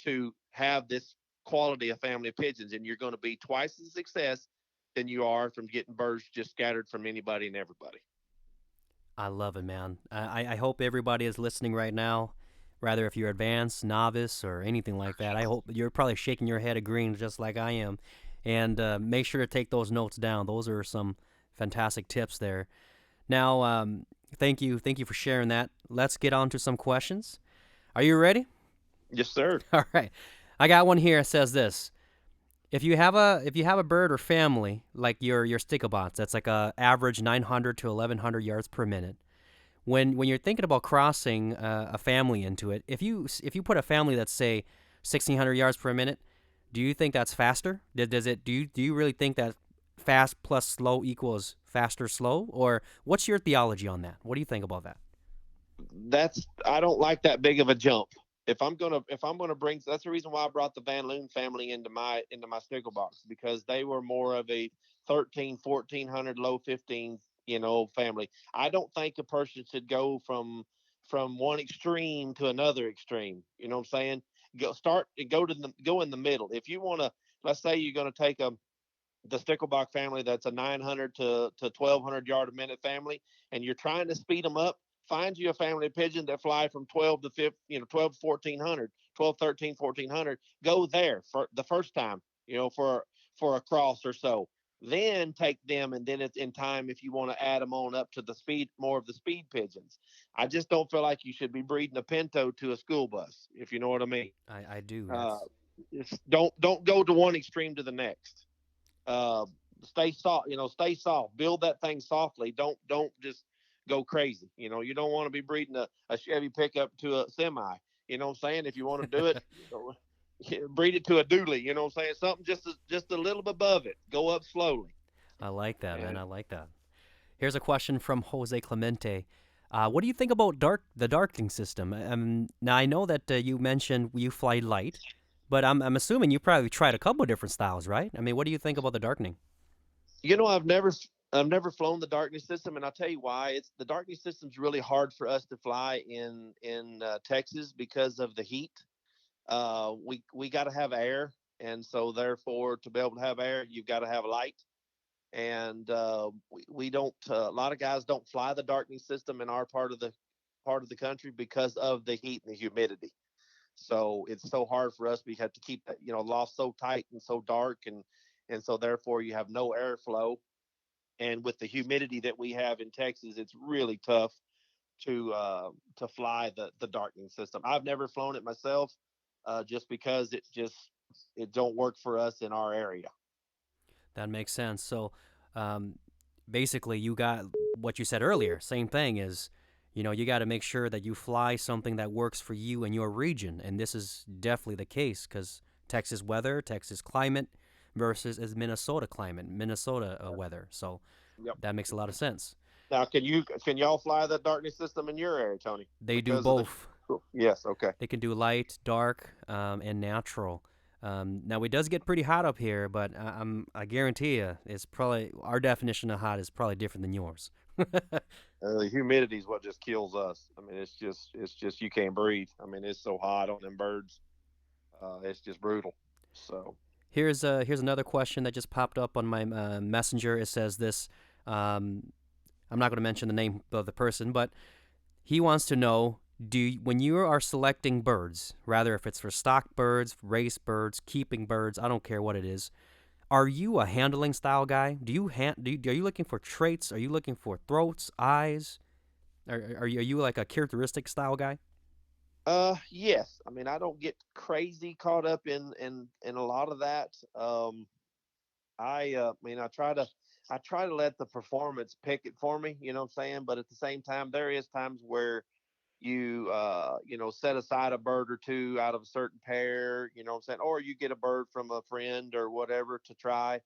to have this quality of family of pigeons. And you're going to be twice as success than you are from getting birds just scattered from anybody and everybody. I love it, man. I hope everybody is listening right now, rather if you're advanced, novice, or anything like that. I hope you're probably shaking your head agreeing just like I am. And make sure to take those notes down. Those are some fantastic tips there. Now, thank you for sharing that. Let's get on to some questions. Are you ready? Yes, sir. All right, I got one here. It says this: if you have a bird or family like your stickobots, that's like a average 900 to 1100 yards per minute. When you're thinking about crossing a family into it, if you put a family that's say 1600 yards per minute, do you think that's faster? Does it do you really think that fast plus slow equals faster slow, or what's your theology on that? What do you think about that? I don't like that big of a jump. If I'm gonna bring, that's the reason why I brought the Van Loon family into my snickel box, because they were more of a 13, 1400, low 15s, family. I don't think a person should go from one extreme to another extreme. You know what I'm saying? Go in the middle. If you want to, let's say you're going to take the Stickelbach family that's a 900 to 1200 yard a minute family, and you're trying to speed them up, find you a family of pigeon that fly from 12 to 15, 12 to 1400, 12, 13, 1400. Go there for the first time, for a cross or so. Then take them, and then it's in time if you want to add them on up to the speed, more of the speed pigeons. I just don't feel like you should be breeding a pinto to a school bus, if you know what I mean. I do. Uh, That's don't go to one extreme to the next. uh, Stay soft. Stay soft. Build that thing softly. Don't just go crazy. You don't want to be breeding a Chevy pickup to a semi. You know what I'm saying? If you want to do it, breed it to a dually. You know what I'm saying? Something just a little bit above it. Go up slowly. I like that, man. And I like that. Here's a question from Jose Clemente. What do you think about the darkening system? Now I know that you mentioned you fly light, but I'm assuming you probably tried a couple of different styles, right? I mean, what do you think about the darkening? I've never flown the darkness system, and I'll tell you why. It's the darkness system's really hard for us to fly in Texas because of the heat. We got to have air, and so therefore, to be able to have air, you've got to have light. And we don't. A lot of guys don't fly the darkening system in our part of the country because of the heat and the humidity. So it's so hard for us. We have to keep that loft so tight and so dark, and so therefore you have no airflow. and with the humidity that we have in Texas, it's really tough to fly the darkening system. I've never flown it myself, just because it don't work for us in our area. That makes sense. So, um, basically, you got what you said earlier. Same thing is, you got to make sure that you fly something that works for you and your region, and this is definitely the case because Texas weather, Texas climate versus is Minnesota climate, Minnesota weather. So Yep. that makes a lot of sense. Now, can y'all fly the darkning system in your area, Tony? They do Because of the both. cool. Yes, okay. They can do light, dark, and natural. Now it does get pretty hot up here, but I guarantee you, it's probably our definition of hot is probably different than yours. The humidity is what just kills us. I mean, it's just you can't breathe. I mean, it's so hot on them birds. It's just brutal. So, Here's another question that just popped up on my messenger. It says this. Um, I'm not going to mention the name of the person, but he wants to know: when you are selecting birds, rather if it's for stock birds, race birds, keeping birds, I don't care what it is. Are you a handling style guy? Are you looking for traits? Are you looking for throats, eyes? Are you like a characteristic style guy? yes. I mean, I don't get crazy caught up in a lot of that. I mean, I try to let the performance pick it for me. You know what I'm saying? But at the same time, there is times where you set aside a bird or two out of a certain pair, you know what I'm saying, or you get a bird from a friend or whatever to try.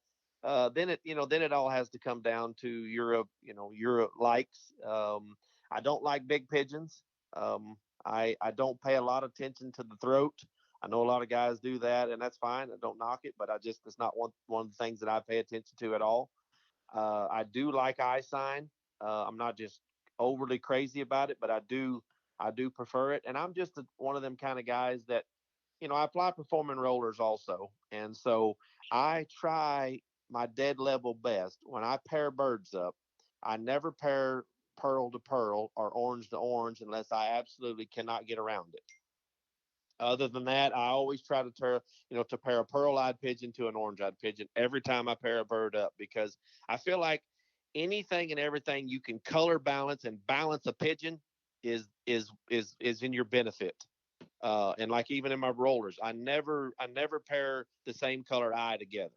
Then it all has to come down to Europe likes. I don't like big pigeons. Um, I don't pay a lot of attention to the throat. I know a lot of guys do that, and that's fine. I don't knock it, but it's not one of the things that I pay attention to at all. I do like eye sign. I'm not just overly crazy about it, but I do prefer it. And I'm just one of them kind of guys that I fly performing rollers also, and so I try my dead level best when I pair birds up. I never pair pearl to pearl or orange to orange unless I absolutely cannot get around it. Other than that, I always try to pair a pearl-eyed pigeon to an orange-eyed pigeon every time I pair a bird up, because I feel like anything and everything you can color balance and balance a pigeon is in your benefit. And like even in my rollers, I never pair the same colored eye together,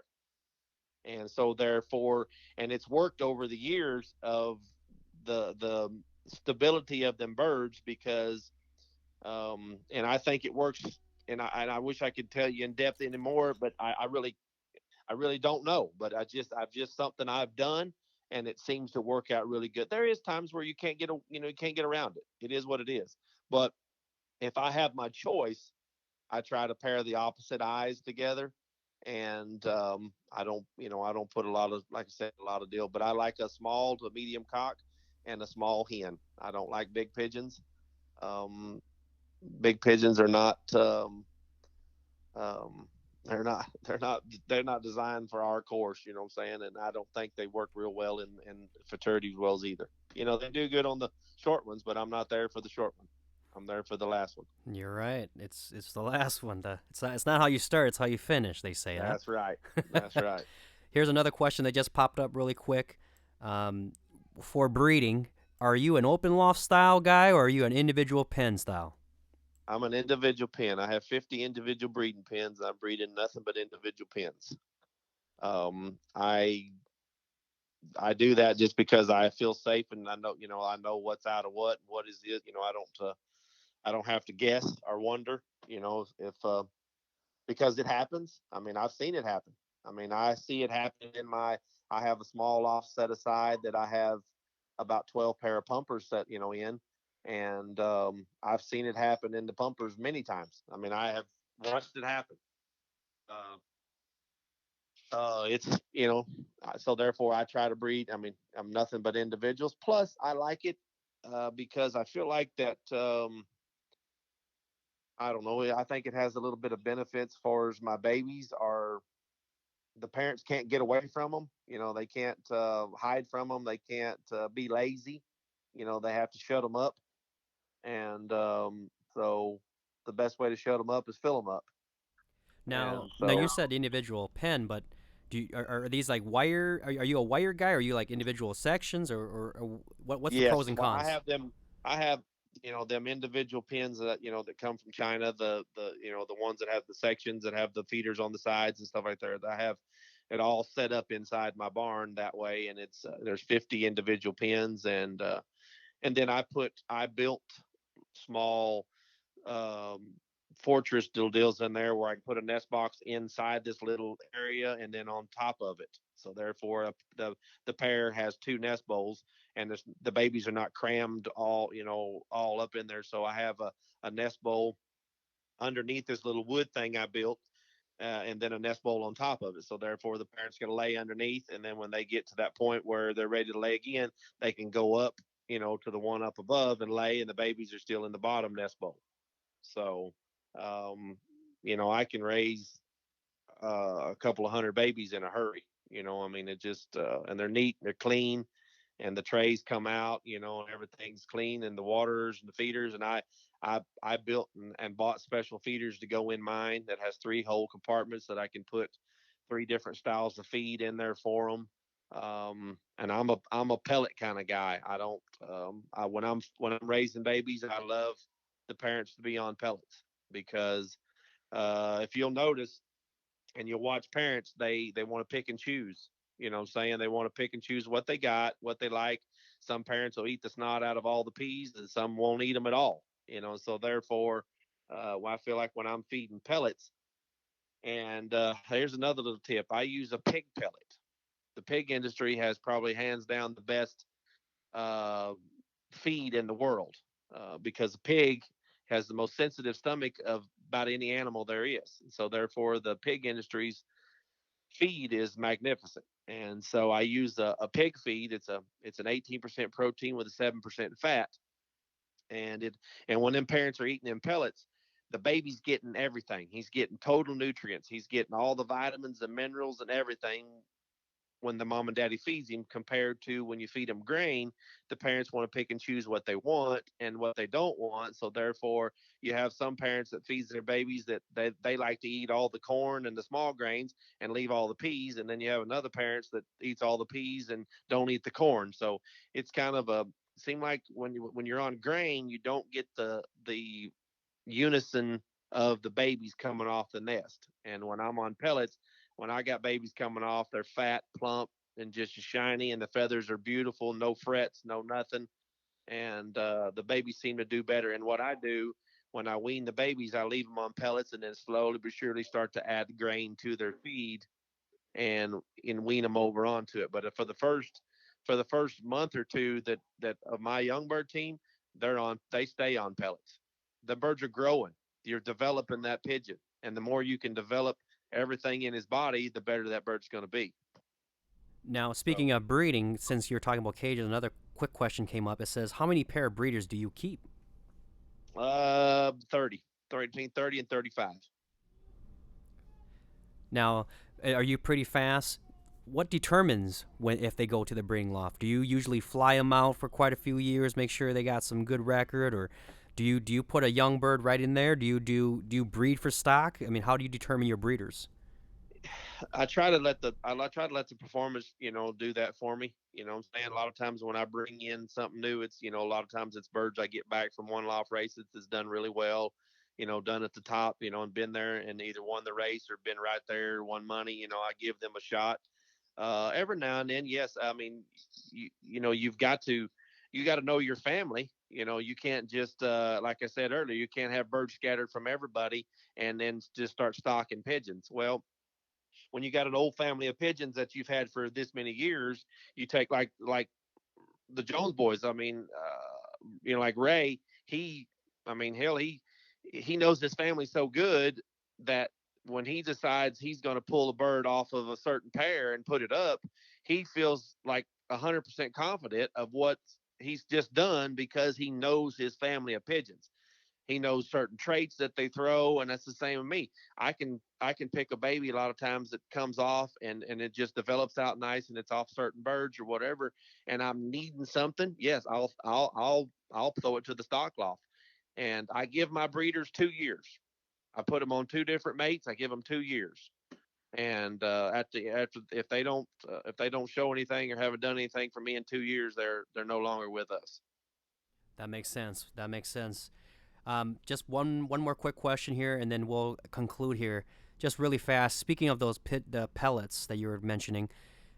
and so therefore, and it's worked over the years of the stability of them birds, because and I think it works. And I wish I could tell you in depth anymore, but I really don't know. But I've just something I've done, and it seems to work out really good. There is times where you can't get around it. It is what it is. But if I have my choice, I try to pair the opposite eyes together. And I don't put a lot of, like I said, a lot of deal. But I like a small to medium cock and a small hen. I don't like big pigeons. Um, Big pigeons are not um, they're not designed for our course, you know what I'm saying? And I don't think they work real well in fraternity wells either. They do good on the short ones, but I'm not there for the short one. I'm there for the last one. You're right. It's the last one. It's not how you start. It's how you finish. They say, That's right. That's huh? right. Here's another question that just popped up really quick. Um, for breeding, are you an open loft style guy or are you an individual pen style? I'm an individual pen. I have 50 individual breeding pens. I'm breeding nothing but individual pens. I do that just because I feel safe, and I know what's out of what is it. I don't have to guess or wonder. If because it happens. I mean, I've seen it happen. I mean, I see it happen in my. I have a small loft set aside that I have about 12 pair of pumpers set in, and I've seen it happen in the pumpers many times. I mean, I have watched it happen. Uh, it's so therefore I try to breed. I mean, I'm nothing but individuals. Plus, I like it because I feel like that. I don't know. I think it has a little bit of benefits for as my babies are. The parents can't get away from them. They can't hide from them. They can't be lazy. They have to shut them up. And so the best way to shut them up is fill them up. Now, And now you so said individual pen, but Are these like wire? Are you a wire guy? Or are you like individual sections, or what's the pros Yes, and well, I cons? have them. I have them individual pins that that come from China. The the ones that have the sections that have the feeders on the sides and stuff like that. I have it all set up inside my barn that way, and it's there's 50 individual pins, and then I built small um, fortress deals in there where I can put a nest box inside this little area and then on top of it. So therefore, the pair has two nest bowls, and the babies are not crammed all up in there. So I have a nest bowl underneath this little wood thing I built. And then a nest bowl on top of it. So therefore, the parents can lay underneath, and then when they get to that point where they're ready to lay again, they can go up, to the one up above and lay, and the babies are still in the bottom nest bowl. So, um, I can raise a couple of hundred babies in a hurry. I mean, it just and they're neat, they're clean, and the trays come out, and everything's clean, and the waters and the feeders. And I built and bought special feeders to go in mine that has three whole compartments that I can put three different styles of feed in there for them. And I'm a pellet kind of guy. I don't when I'm raising babies, I love the parents to be on pellets because if you'll notice and you'll watch parents, they want to pick and choose. What I'm saying? They want to pick and choose what they got, what they like. Some parents will eat the snot out of all the peas, and some won't eat them at all. So therefore, I feel like when I'm feeding pellets, and here's another little tip: I use a pig pellet. The pig industry has probably hands down the best uh, feed in the world because a pig has the most sensitive stomach of about any animal there is. So therefore, the pig industry's feed is magnificent. And so I use a pig feed. It's an 18% protein with a 7% fat. And when them parents are eating them pellets, the baby's getting everything. He's getting total nutrients. He's getting all the vitamins and minerals and everything when the mom and daddy feeds him compared to when you feed them grain. The parents want to pick and choose what they want and what they don't want. So therefore, you have some parents that feeds their babies that they like to eat all the corn and the small grains and leave all the peas. And then you have another parents that eats all the peas and don't eat the corn. So it's kind of a seem like when you're on grain, you don't get the unison of the babies coming off the nest. And when I'm on pellets, when I got babies coming off, they're fat, plump, and just shiny, and the feathers are beautiful, no frets, no nothing. And the babies seem to do better. And what I do when I wean the babies, I leave them on pellets and then slowly but surely start to add grain to their feed and wean them over onto it. But for the first month or two that of my young bird team, they stay on pellets. The birds are growing. You're developing that pigeon, and the more you can develop everything in his body, the better that bird's going to be. Now, speaking So, of breeding, since you're talking about cages, another quick question came up. It says, how many pair of breeders do you keep? 30 between 30 and 35. Now, are you pretty fast? What determines when if they go to the breeding loft? Do you usually fly them out for quite a few years, make sure they got some good record, or do you put a young bird right in there? Do you breed for stock? I mean, how do you determine your breeders? I try to let the performers, do that for me. I'm saying a lot of times when I bring in something new, it's a lot of times it's birds I get back from one-loft races that's done really well, done at the top, and been there and either won the race or been right there, won money. I give them a shot. Every now and then, yes. I mean, you got to know your family. You can't just like I said earlier, you can't have birds scattered from everybody and then just start stocking pigeons. Well, when you got an old family of pigeons that you've had for this many years, you take like the Jones boys. I mean, like Ray, I mean, hell, he knows his family so good that when he decides he's going to pull a bird off of a certain pair and put it up, he feels like 100% confident of what he's just done because he knows his family of pigeons. He knows certain traits that they throw, and that's the same with me. I can pick a baby a lot of times that comes off and it just develops out nice and it's off certain birds or whatever, and I'm needing something. Yes, I'll throw it to the stock loft, and I give my breeders 2 years. I put them on two different mates. I give them 2 years, And after if they don't show anything or haven't done anything for me in 2 years, they're no longer with us. That makes sense. That makes sense. Just one more quick question here, and then we'll conclude here. Just really fast. Speaking of those the pellets that you were mentioning,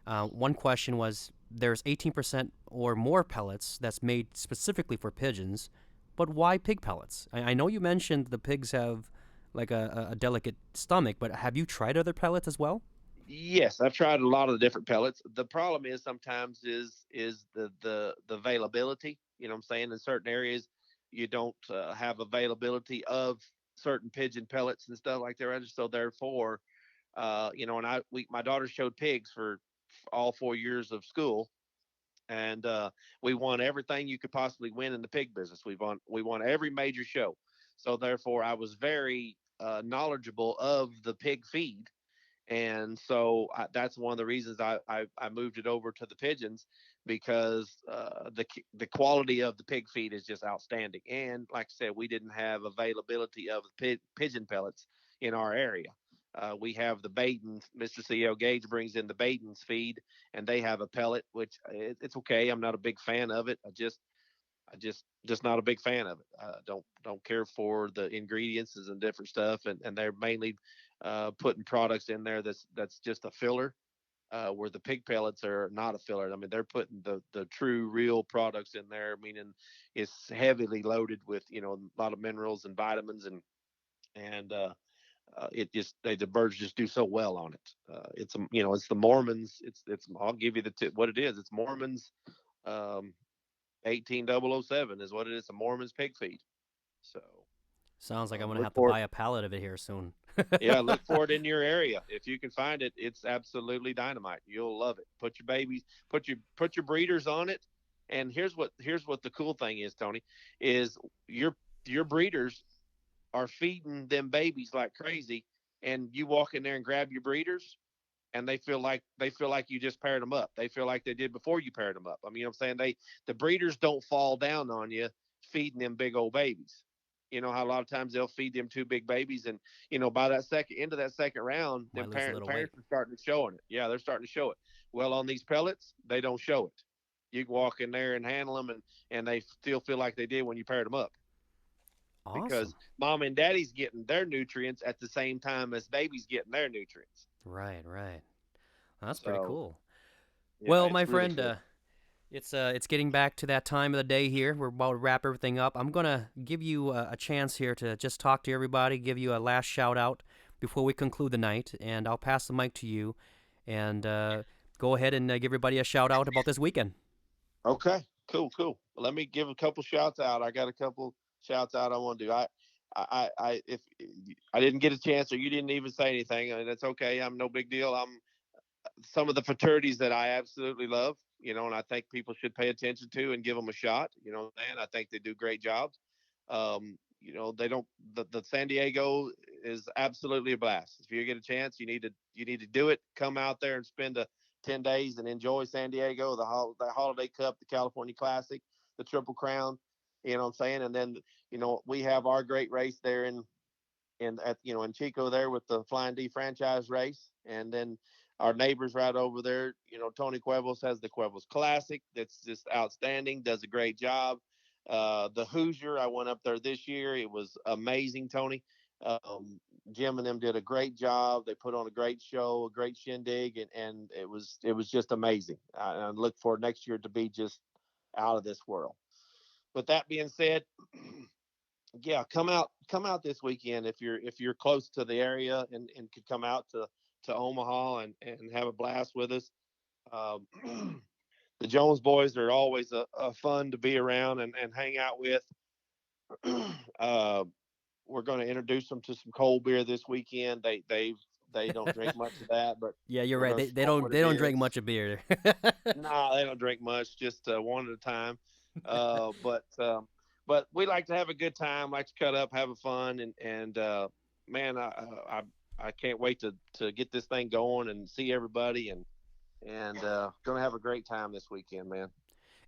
one question was there's 18% or more pellets that's made specifically for pigeons, but why pig pellets? I know you mentioned the pigs have like a delicate stomach, but have you tried other pellets as well? Yes, I've tried a lot of the different pellets. The problem is sometimes is the availability. You know what I'm saying? In certain areas, you don't have availability of certain pigeon pellets and stuff like that. So therefore, and my daughter showed pigs for all 4 years of school, and we won everything you could possibly win in the pig business. We won every major show. So therefore, I was very knowledgeable of the pig feed, and so that's one of the reasons I moved it over to the pigeons, because the quality of the pig feed is just outstanding. And like I said, we didn't have availability of pigeon pellets in our area. We have the Baden. Mr. CEO Gage brings in the Baden's feed, and they have a pellet, which it's okay. I'm not a big fan of it. I just not a big fan of it. Don't care for the ingredients and different stuff, and they're mainly putting products in there that's just a filler. Where the pig pellets are not a filler. I mean, they're putting the true real products in there, meaning it's heavily loaded with a lot of minerals and vitamins, and it just the birds just do so well on it. It's the Mormons. It's I'll give you the tip, what it is. It's Mormons. Um, 18007 is what it is. A Mormon's pig feed. So Sounds like I'm gonna look have to for it. buy a pallet of it here soon. Yeah, look for it in your area. If you can find it, it's absolutely dynamite. You'll love it. Put your babies, put your breeders on it. And here's what the cool thing is, Tony, is your your breeders are feeding them babies like crazy, and you walk in there and grab your breeders, and they feel like you just paired them up. They feel like they did before you paired them up. I mean, you know what I'm saying? The breeders don't fall down on you feeding them big old babies. You know how a lot of times they'll feed them two big babies, and by that second into that second round, Might them lose a little weight. parents are starting to showing it. Yeah, they're starting to show it. Well, on these pellets, they don't show it. You can walk in there and handle them, and they still feel like they did when you paired them up, Awesome. because mom and daddy's getting their nutrients at the same time as baby's getting their nutrients. Right, right. That's pretty So cool. yeah, Well, my it's really friend, cool. it's getting back to that time of the day here. We're about to wrap everything up. I'm gonna give you a chance here to just talk to everybody, give you a last shout out before we conclude the night, and I'll pass the mic to you, and go ahead and give everybody a shout out about this weekend. Okay, cool. Let me give a couple shouts out. I got a couple shouts out I want to do. If I didn't get a chance or you didn't even say anything, and that's okay. I'm no big deal. I'm some of the fraternities that I absolutely love, and I think people should pay attention to and give them a shot. And I think they do great jobs. They don't. The San Diego is absolutely a blast. If you get a chance, you need to do it. Come out there and spend 10 days and enjoy San Diego, the Holiday Cup, the California Classic, the Triple Crown. You know what I'm saying? And then we have our great race there in Chico there with the Flying D franchise race, and then our neighbors right over there. Tony Cuevas has the Cuevas Classic. That's just outstanding. Does a great job. The Hoosier, I went up there this year. It was amazing, Tony. Um, Jim and them did a great job. They put on a great show, a great shindig, and it was just amazing. I look for next year to be just out of this world. With that being said, yeah, come out this weekend if you're close to the area and could come out to Omaha and have a blast with us. Um, the Jones boys are always a fun to be around and hang out with. uh, we're going to introduce them to some cold beer this weekend. They don't drink much of that, but Yeah, you're we're right. going to They show them what they it don't drink is. much of beer. No, they don't drink much, just one at a time. But we like to have a good time, like to cut up, have a fun, and man, I can't wait to get this thing going and see everybody, and gonna have a great time this weekend, man.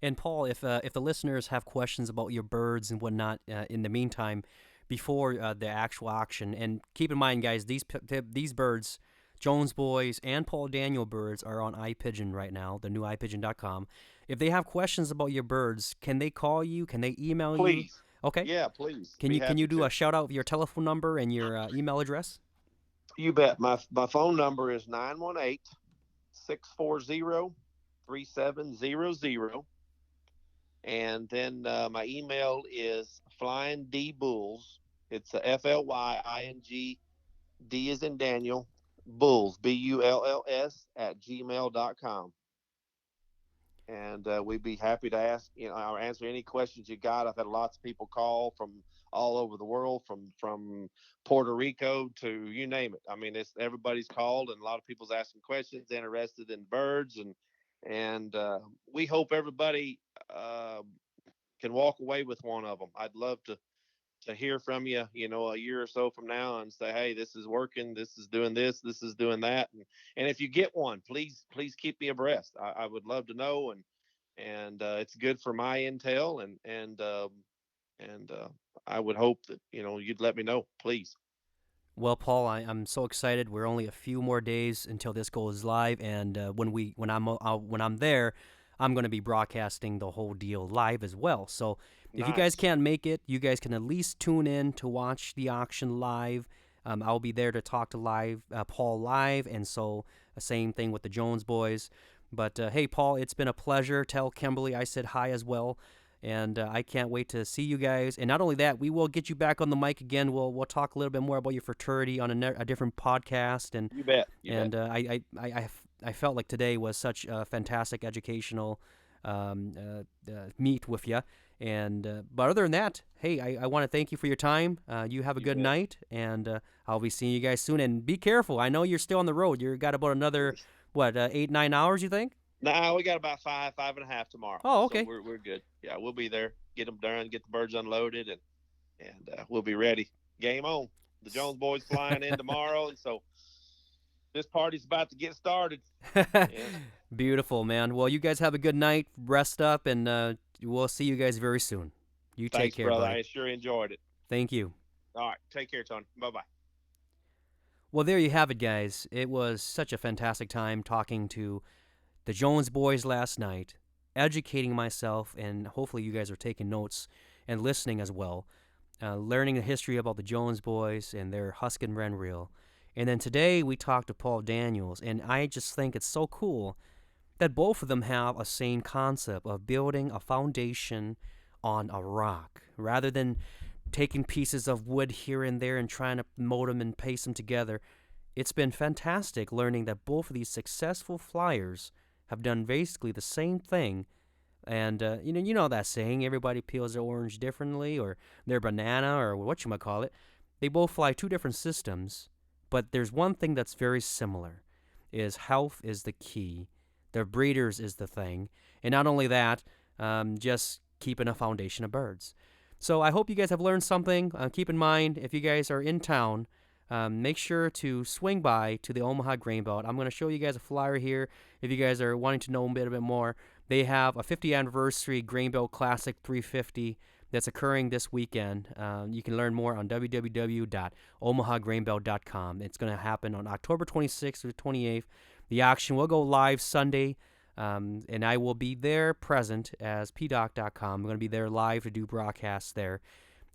And Paul, if the listeners have questions about your birds and whatnot, in the meantime, before the actual auction, and keep in mind, guys, these birds Jones Boys and Paul Daniel birds are on iPigeon right now, the new iPigeon.com. If they have questions about your birds, can they call you? Can they email you? Please. Okay. Yeah, please. Can Be you happy do a to. shout out of your telephone number and your email address? You bet. My phone number is 918-640-3700. And then my email is flying D bulls. It's a FLYING D is in Daniel bulls BULLS at gmail.com. And we'd be happy to ask, or answer any questions you got. I've had lots of people call from all over the world, from Puerto Rico to you name it. I mean, it's everybody's called, and a lot of people's asking questions, interested in birds, and we hope everybody uh, can walk away with one of them. I'd love to hear from you, a year or so from now and say, hey, this is working, this is doing that. And if you get one, please keep me abreast. I would love to know. And it's good for my intel. And I would hope that, you'd let me know, please. Well, Paul, I'm so excited. We're only a few more days until this goes live, and when I'm there, I'm going to be broadcasting the whole deal live as well. So if you guys Nice. can't make it, you guys can at least tune in to watch the auction live. I'll be there to talk to Paul live, and so same thing with the Jones boys. But hey, Paul, it's been a pleasure. Tell Kimberly I said hi as well. And I can't wait to see you guys. And not only that, we will get you back on the mic again. We'll talk a little bit more about your fraternity on a different podcast. And You bet. You bet. and I felt like today was such a fantastic educational meet with you. And but other than that, hey, I want to thank you for your time. You have a You good bet. night, and I'll be seeing you guys soon. And be careful. I know you're still on the road. You got about another what 8-9 hours, you think? Now we got about 5.5 tomorrow, Oh, so okay. we're good. Yeah, we'll be there. Get them done. Get the birds unloaded, and we'll be ready. Game on. The Jones boys flying in tomorrow, and so this party's about to get started. Yeah. Beautiful, man. Well, you guys have a good night. Rest up, and we'll see you guys very soon. You take Thanks, care, brother. buddy. I sure enjoyed it. Thank you. All right. Take care, Tony. Bye bye. Well, there you have it, guys. It was such a fantastic time talking to the Jones boys last night, educating myself, and hopefully you guys are taking notes and listening as well, learning the history about the Jones boys and their Huskin Wren reel. And then today we talked to Paul Daniels, and I just think it's so cool that both of them have a same concept of building a foundation on a rock rather than taking pieces of wood here and there and trying to mold them and paste them together. It's been fantastic learning that both of these successful flyers have done basically the same thing. And you know that saying, everybody peels their orange differently, or their banana, or what you might call it. They both fly two different systems, but there's one thing that's very similar: is health is the key. Their breeders is the thing, and not only that, just keeping a foundation of birds. So I hope you guys have learned something. Keep in mind, if you guys are in town, make sure to swing by to the Omaha Grain Belt. I'm going to show you guys a flyer here if you guys are wanting to know a bit more. They have a 50th anniversary Grain Belt Classic 350 that's occurring this weekend. You can learn more on www.omahagrainbelt.com. It's going to happen on October 26th or 28th. The auction will go live Sunday, and I will be there present as pdoc.com. I'm going to be there live to do broadcasts there.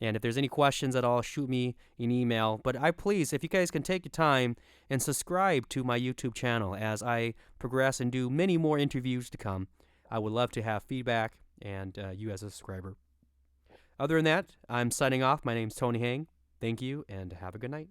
And if there's any questions at all, shoot me an email. But please, if you guys can take your time and subscribe to my YouTube channel as I progress and do many more interviews to come. I would love to have feedback and you as a subscriber. Other than that, I'm signing off. My name's Tony Hang. Thank you, and have a good night.